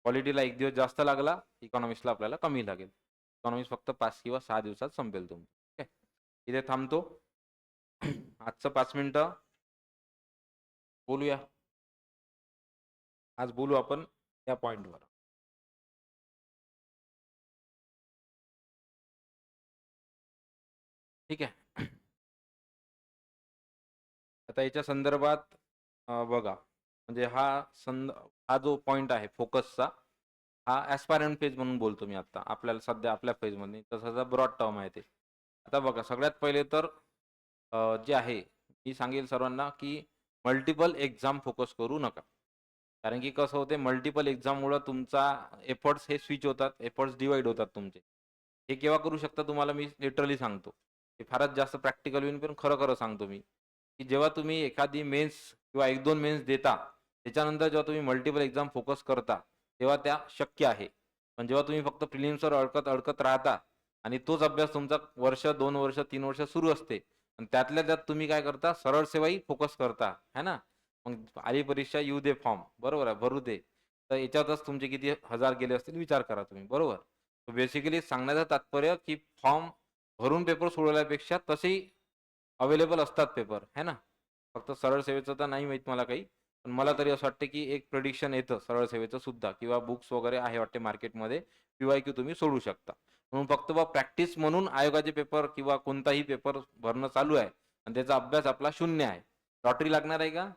पॉलिटीला 1 दिवस जास्त लागला, इकॉनॉमिक्सला आपल्याला कमी लागेल. इकॉनॉमिक्स फक्त 5 किंवा 6 दिवसात संपेल तुमचं. ठीक आहे. इथे थांबतो. आजचं 5 मिनिटं बोलूया. आज बोलू आपण या पॉइंटवर. ठीक आहे. आता याच्या संदर्भात बघा म्हणजे हा जो पॉइंट आहे फोकसचा, हा ॲस्पायरंट फेज म्हणून बोलतो मी आता. आपल्याला सध्या आपल्या फेजमध्ये तसा ब्रॉड टर्म आहे ते. आता बघा सगळ्यात पहिले तर जे आहे मी सांगेल सर्वांना, की मल्टिपल एक्झाम फोकस करू नका. कारण की कसं होते मल्टिपल एक्झाममुळं तुमचा एफर्ट्स हे स्विच होतात, एफर्ट्स डिव्हाईड होतात तुमचे. हे केव्हा करू शकता तुम्हाला मी लिटरली सांगतो. हे फारच जास्त प्रॅक्टिकल होईल पण खरं-खरं सांगतो मी, की जेव्हा तुम्ही एखादी मेन्स किंवा 1-2 मेन्स देता, त्याच्यानंतर जेव्हा तुम्ही मल्टिपल एक्झाम फोकस करता, तेव्हा त्या शक्य आहे. पण जेव्हा तुम्ही फक्त प्रिलिम्सवर अडकत राहता आणि तोच अभ्यास तुमचा वर्ष, 2 वर्ष, 3 वर्ष सुरू असते आणि त्यातल्या त्यात तुम्ही काय करता, सरळ सेवाही फोकस करता, है ना? मग आली परीक्षा येऊ दे फॉर्म, बरोबर आहे, भरू दे. तर याच्यातच तुमचे किती हजार गेले असतील विचार करा तुम्ही, बरोबर? बेसिकली सांगण्याचं तात्पर्य, की फॉर्म भरून पेपर सोडवल्यापेक्षा तसेही अवेलेबल असतात पेपर, है ना? फक्त सरळ सेवेचं तर नाही माहीत मला काही. पण मला तरी असं वाटतं, की एक प्रिडिक्शन येतं सरळ सेवेचं सुद्धा किंवा बुक्स वगैरे आहे वाटते मार्केटमध्ये. पी-वाय-क्यू तुम्ही सोडवू शकता. म्हणून फक्त प्रॅक्टिस म्हणून आयोगाचे पेपर किंवा कोणताही पेपर भरणं चालू आहे आणि त्याचा अभ्यास आपला शून्य आहे. लॉटरी लागणार आहे का?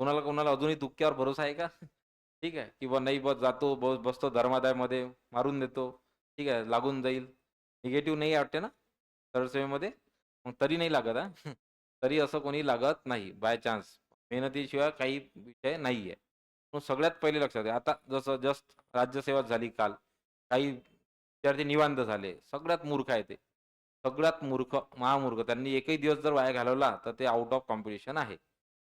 कोणाला अजूनही तुक्क्यावर भरोसा आहे का? ठीक आहे. किंवा नाही जातो बसतो धर्मादायमध्ये मारून देतो. ठीक आहे, लागून जाईल. निगेटिव्ह नाही आहे वाटते ना सरसेवेमध्ये? मग तरी नाही लागत हां. तरी असं कोणी लागत नाही बाय चान्स. मेहनतीशिवाय काही विषय नाहीये. मग सगळ्यात पहिले लक्षात घ्या. आता जसं जस्ट राज्यसेवा झाली काल. काही विद्यार्थी निवांत झाले. सगळ्यात मूर्ख आहे ते. सगळ्यात मूर्ख, महामूर्ख. त्यांनी एकही दिवस जर वाया घालवला, तर ते आउट ऑफ कॉम्पिटिशन आहे.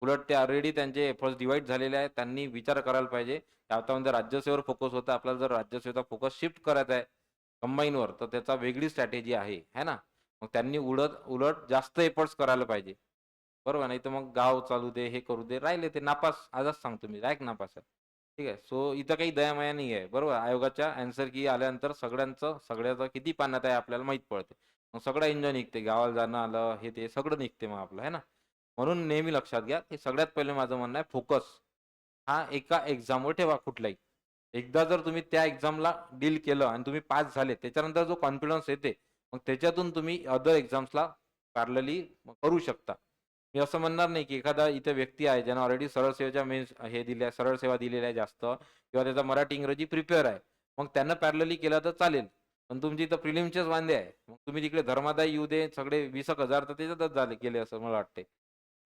उलट ते ऑलरेडी त्यांचे एफर्ट्स डिव्हाईड झालेले आहेत. त्यांनी विचार करायला पाहिजे, की आतापर्यंत राज्यसेवेवर फोकस होता. आपल्याला जर राज्यसेवेचा फोकस शिफ्ट करायचा आहे कंबाईनवर, तर त्याचा वेगळी स्ट्रॅटेजी आहे, है ना? मग त्यांनी उलट जास्त एफर्ट्स करायला पाहिजे. बरोबर. नाही तर मग गाव चालू दे, हे करू दे, राहिले ते नापास. आजच सांगतो मी, डायरेक्ट नापास आहे. ठीक आहे. सो इथं काही दयामाया नाही आहे. बरोबर. आयोगाच्या आन्सर की आल्यानंतर सगळ्याचं किती पाण्यात आहे आपल्याला माहीत पडते. मग सगळं एन्जॉय निघते. गावाला जाणं आलं, हे ते सगळं निघते मग आपलं, आहे ना? म्हणून नेहमी लक्षात घ्या, की सगळ्यात पहिले माझं म्हणणं आहे फोकस हा एका एक्झामवर ठेवा कुठलाही. एकदा जर तुम्ही त्या एक्झामला डील केलं आणि तुम्ही पास झाले, त्याच्यानंतर जो कॉन्फिडन्स येते, मग त्याच्यातून तुम्ही अदर एक्झाम्सला पॅरलली करू शकता. मी असं म्हणणार नाही, की एखादा इथे व्यक्ती आहे ज्यानं ऑलरेडी सरळ सेवेच्या मेन्स हे दिल्या सरळ सेवा दिलेल्या आहे जास्त किंवा त्याचा मराठी, इंग्रजी प्रिपेअर आहे. मग त्यानं पॅरलली केलं तर चालेल. पण तुमची इथं प्रिलिम्सचेच वांदे आहे. मग तुम्ही तिकडे धर्मादाय येऊ दे, सगळे 20,000 तर त्याच्यातच गेले असं मला वाटते.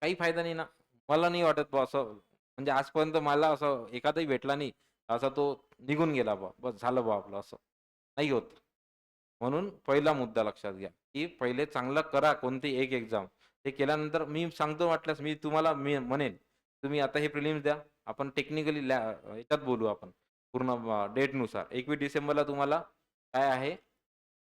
काही फायदा नाही ना. मला नाही वाटत बुवा असं म्हणजे आजपर्यंत मला असं एखादाही भेटला नाही. असा तो निघून गेला बुवा. बस झालं बुवा आपलं असं. नाही होत. म्हणून पहिला मुद्दा लक्षात घ्या, की पहिले चांगलं करा कोणती एक एक्झाम. ते केल्यानंतर मी सांगतो वाटल्यास मी म्हणेन, तुम्ही आता हे प्रिलिम्स द्या. आपण टेक्निकली ह्याच्यात बोलू आपण पूर्ण डेटनुसार. 21 डिसेंबरला तुम्हाला काय आहे?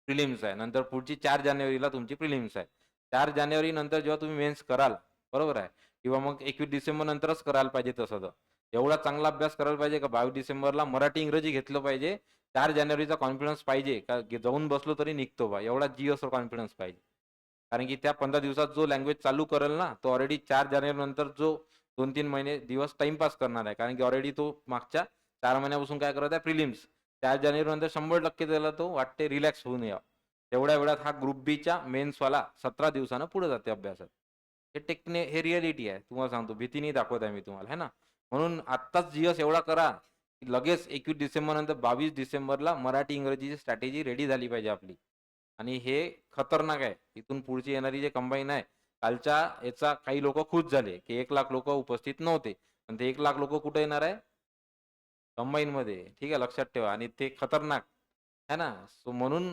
प्रिलिम्स आहे. नंतर पुढची 4 जानेवारीला तुमची प्रिलिम्स आहे. 4 जानेवारी नंतर जेव्हा तुम्ही मेन्स कराल, बरोबर आहे? किंवा मग 21 डिसेंबर नंतरच करायला पाहिजे तसं तर. एवढा चांगला अभ्यास करायला पाहिजे का 22 डिसेंबरला मराठी, इंग्रजी घेतलं पाहिजे. 4 जानेवारीचा कॉन्फिडन्स पाहिजे का जाऊन बसलो तरी निघतो बा, एवढा जीवावर कॉन्फिडन्स पाहिजे. कारण की त्या 15 दिवसात जो लँग्वेज चालू करेल ना, तो ऑलरेडी 4 जानेवारीनंतर जो 2-3 महिने दिवस टाईमपास करणार आहे. कारण की ऑलरेडी तो मागच्या 4 महिन्यापासून काय करत आहे प्रिलिम्स. 4 जानेवारीनंतर 100% त्याला तो वाटते रिलॅक्स होऊन यावं. तेवढ्या वेळात हा ग्रुप बीच्या मेन्सवाला 17 दिवसानं पुढे जाते अभ्यासात. हे रिॲलिटी आहे. तुम्हाला सांगतो भीती नाही दाखवत आहे मी तुम्हाला, है ना? म्हणून आत्ताच जीएस एवढा करा, की लगेच 21 डिसेंबरनंतर 22 डिसेंबरला मराठी, इंग्रजीची स्ट्रॅटेजी रेडी झाली पाहिजे आपली. आणि हे खतरनाक आहे. इथून पुढची येणारी जे कंबाईन आहे, कालच्या याचा काही लोकं खुश झाले, की 1,00,000 लोकं उपस्थित नव्हते. पण ते 1,00,000 लोकं कुठे येणार आहे? कंबाईनमध्ये. ठीक आहे, लक्षात ठेवा आणि ते खतरनाक, आहे ना? सो म्हणून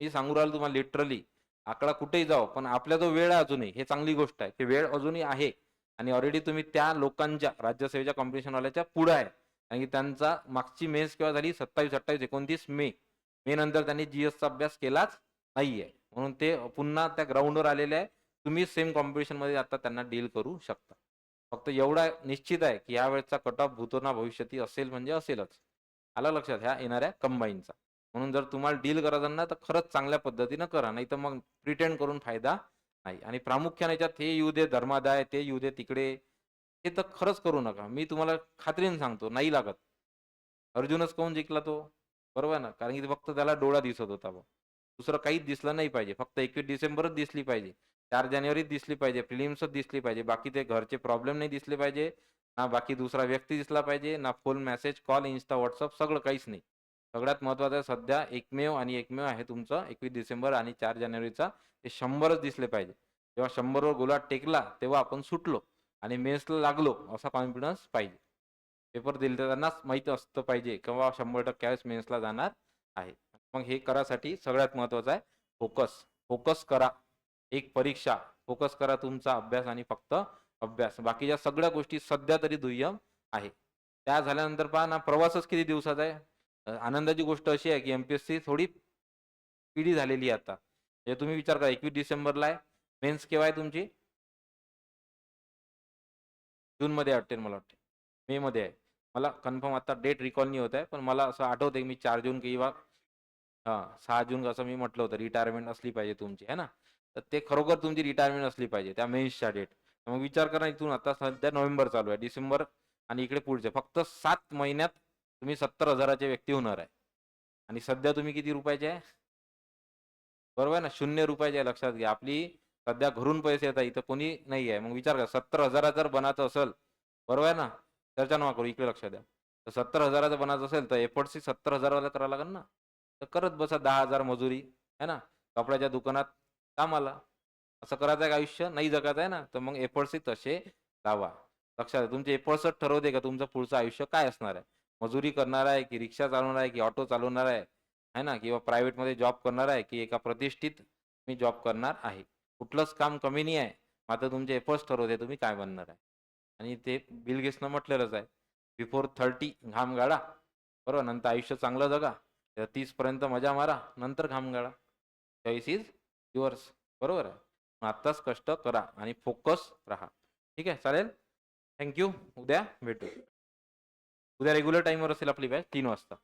मी सांगू राहिलो तुम्हाला लिटरली, आकडा कुठेही जाओ, पण आपला जो वेळ आहे अजूनही, हे चांगली गोष्ट आहे, की वेळ अजूनही आहे आणि ऑलरेडी तुम्ही त्या लोकांच्या राज्यसेवेच्या कॉम्पिटिशनवाल्याच्या पुढे आहे. कारण की त्यांचा मागची मेन्स केव्हा झाली 27, 28, 29 मे. मे नंतर त्यांनी जीएसचा अभ्यास केलाच नाहीये. म्हणून ते पुन्हा त्या ग्राउंडवर आलेले आहे. तुम्ही सेम कॉम्पिटिशनमध्ये आता त्यांना डील करू शकता. फक्त एवढा निश्चित आहे, की यावेळेसचा कट ऑफ भूतो भविष्यती असेल म्हणजे असेलच. आलं लक्षात ह्या येणाऱ्या कंबाईनचा. म्हणून जर तुम्हाला डील करायचं ना, तर खरंच चांगल्या पद्धतीनं करा. नाहीतर मग प्रिटेंड करून फायदा नाही. आणि प्रामुख्याने याच्यात हे येऊ दे धर्मादाय, ते येऊ दे तिकडे, हे तर खरंच करू नका. मी तुम्हाला खात्रीने सांगतो नाही लागत. अर्जुनच काहून जिंकला तो? बरोबर आहे ना? कारण की फक्त त्याला डोळा दिसत होता बुवा. दुसरं काहीच दिसलं नाही पाहिजे. फक्त 21 डिसेंबरच दिसली पाहिजे. 4 जानेवारीच दिसली पाहिजे. प्रिलिम्सच दिसली पाहिजे. बाकी ते घरचे प्रॉब्लेम नाही दिसले पाहिजे. ना बाकी दुसरा व्यक्ती दिसला पाहिजे, ना phone message, call, Insta, WhatsApp सगळं काहीच नाही. सगळ्यात महत्त्वाचं सध्या एकमेव आणि एकमेव आहे तुमचं 21 डिसेंबर आणि 4 जानेवारीचा ते 100च दिसले पाहिजे. जेव्हा 100 वर गुलाब टेकला, तेव्हा आपण सुटलो आणि मेन्सला लागलो असा कॉन्फिडन्स पाहिजे. पेपर दिले तर त्यांनाच माहीत असतं पाहिजे किंवा 100% यावेळेस मेन्सला जाणार आहे. मग हे करासाठी सगळ्यात महत्त्वाचं आहे फोकस. फोकस करा. एक परीक्षा, फोकस करा तुमचा अभ्यास आणि फक्त अभ्यास. बाकीच्या सगळ्या गोष्टी सध्या तरी दुय्यम आहे. त्या झाल्यानंतर पहा ना प्रवासच किती दिवसाचा आहे. आनंदाची गोष्ट अशी आहे की एम-पी-एस-सी थोडी पिढी झालेली आहे आता. हे तुम्ही विचार करा 21 डिसेंबरला आहे. मेन्स केव्हा आहे तुमची? जूनमध्ये वाटते मला वाटते. मेमध्ये आहे. मला कन्फर्म आता डेट रिकॉल नाही होत आहे. पण मला असं आठवतंय की मी 4 जून किंवा 6 जून असं मी म्हटलं होतं रिटायरमेंट असली पाहिजे तुमची, आहे ना? तर ते खरोखर तुमची रिटायरमेंट असली पाहिजे त्या मेन्सच्या डेट. मग विचार करा इथून आता सध्या नोव्हेंबर चालू आहे. डिसेंबर आणि इकडे पुढचे फक्त 7 महिन्यात तुम्ही 70,000 चे व्यक्ती होणार आहे. आणि सध्या तुम्ही किती रुपयाचे आहे? बरोबर आहे ना? ₹0 आहे लक्षात घ्या. आपली सध्या घरून पैसे येतात, इथं कोणी नाही आहे. मग विचार करा 70,000 जर बनायचं असेल, बरोबर आहे ना? चर्चा नका करू, इकडे लक्ष द्या. तर 70,000 बनायचं असेल, तर एफर्ट्सही 70,000 वाला करावं लागेल ना? तर करत बसा 10,000 मजुरी, आहे ना? कपड्याच्या दुकानात कामाला. असं करायचं आहे का आयुष्य? नाही जगायचं आहे ना? तर मग एफर्ट्सही तसे लावा. लक्षात घ्या, तुमचे एफर्ट्सच ठरवते का तुमचं पुढचं आयुष्य काय असणार आहे? मजुरी करणार आहे, की रिक्षा चालवणार आहे, की ऑटो चालवणार आहे ना? किंवा प्रायव्हेटमध्ये जॉब करणार आहे, की एका प्रतिष्ठित मी जॉब करणार आहे. कुठलंच काम कमी नाही आहे. मात्र तुमचे एफर्ट्स ठरवते तुम्ही काय बनणार आहे. आणि ते बिल गेट्सनं म्हटलेलंच आहे. बिफोर 30 घाम गाळा, बरोबर. नंतर आयुष्य चांगलं जगा. तर 30 पर्यंत मजा मारा, नंतर घाम गाळा. Choice is yours. बरोबर आहे. मग आत्ताच कष्ट करा आणि फोकस राहा. ठीक आहे, चालेल. थँक उद्या भेटू. उद्या रेग्युलर टाईमवर असेल आपली बॅच 3 वाजता.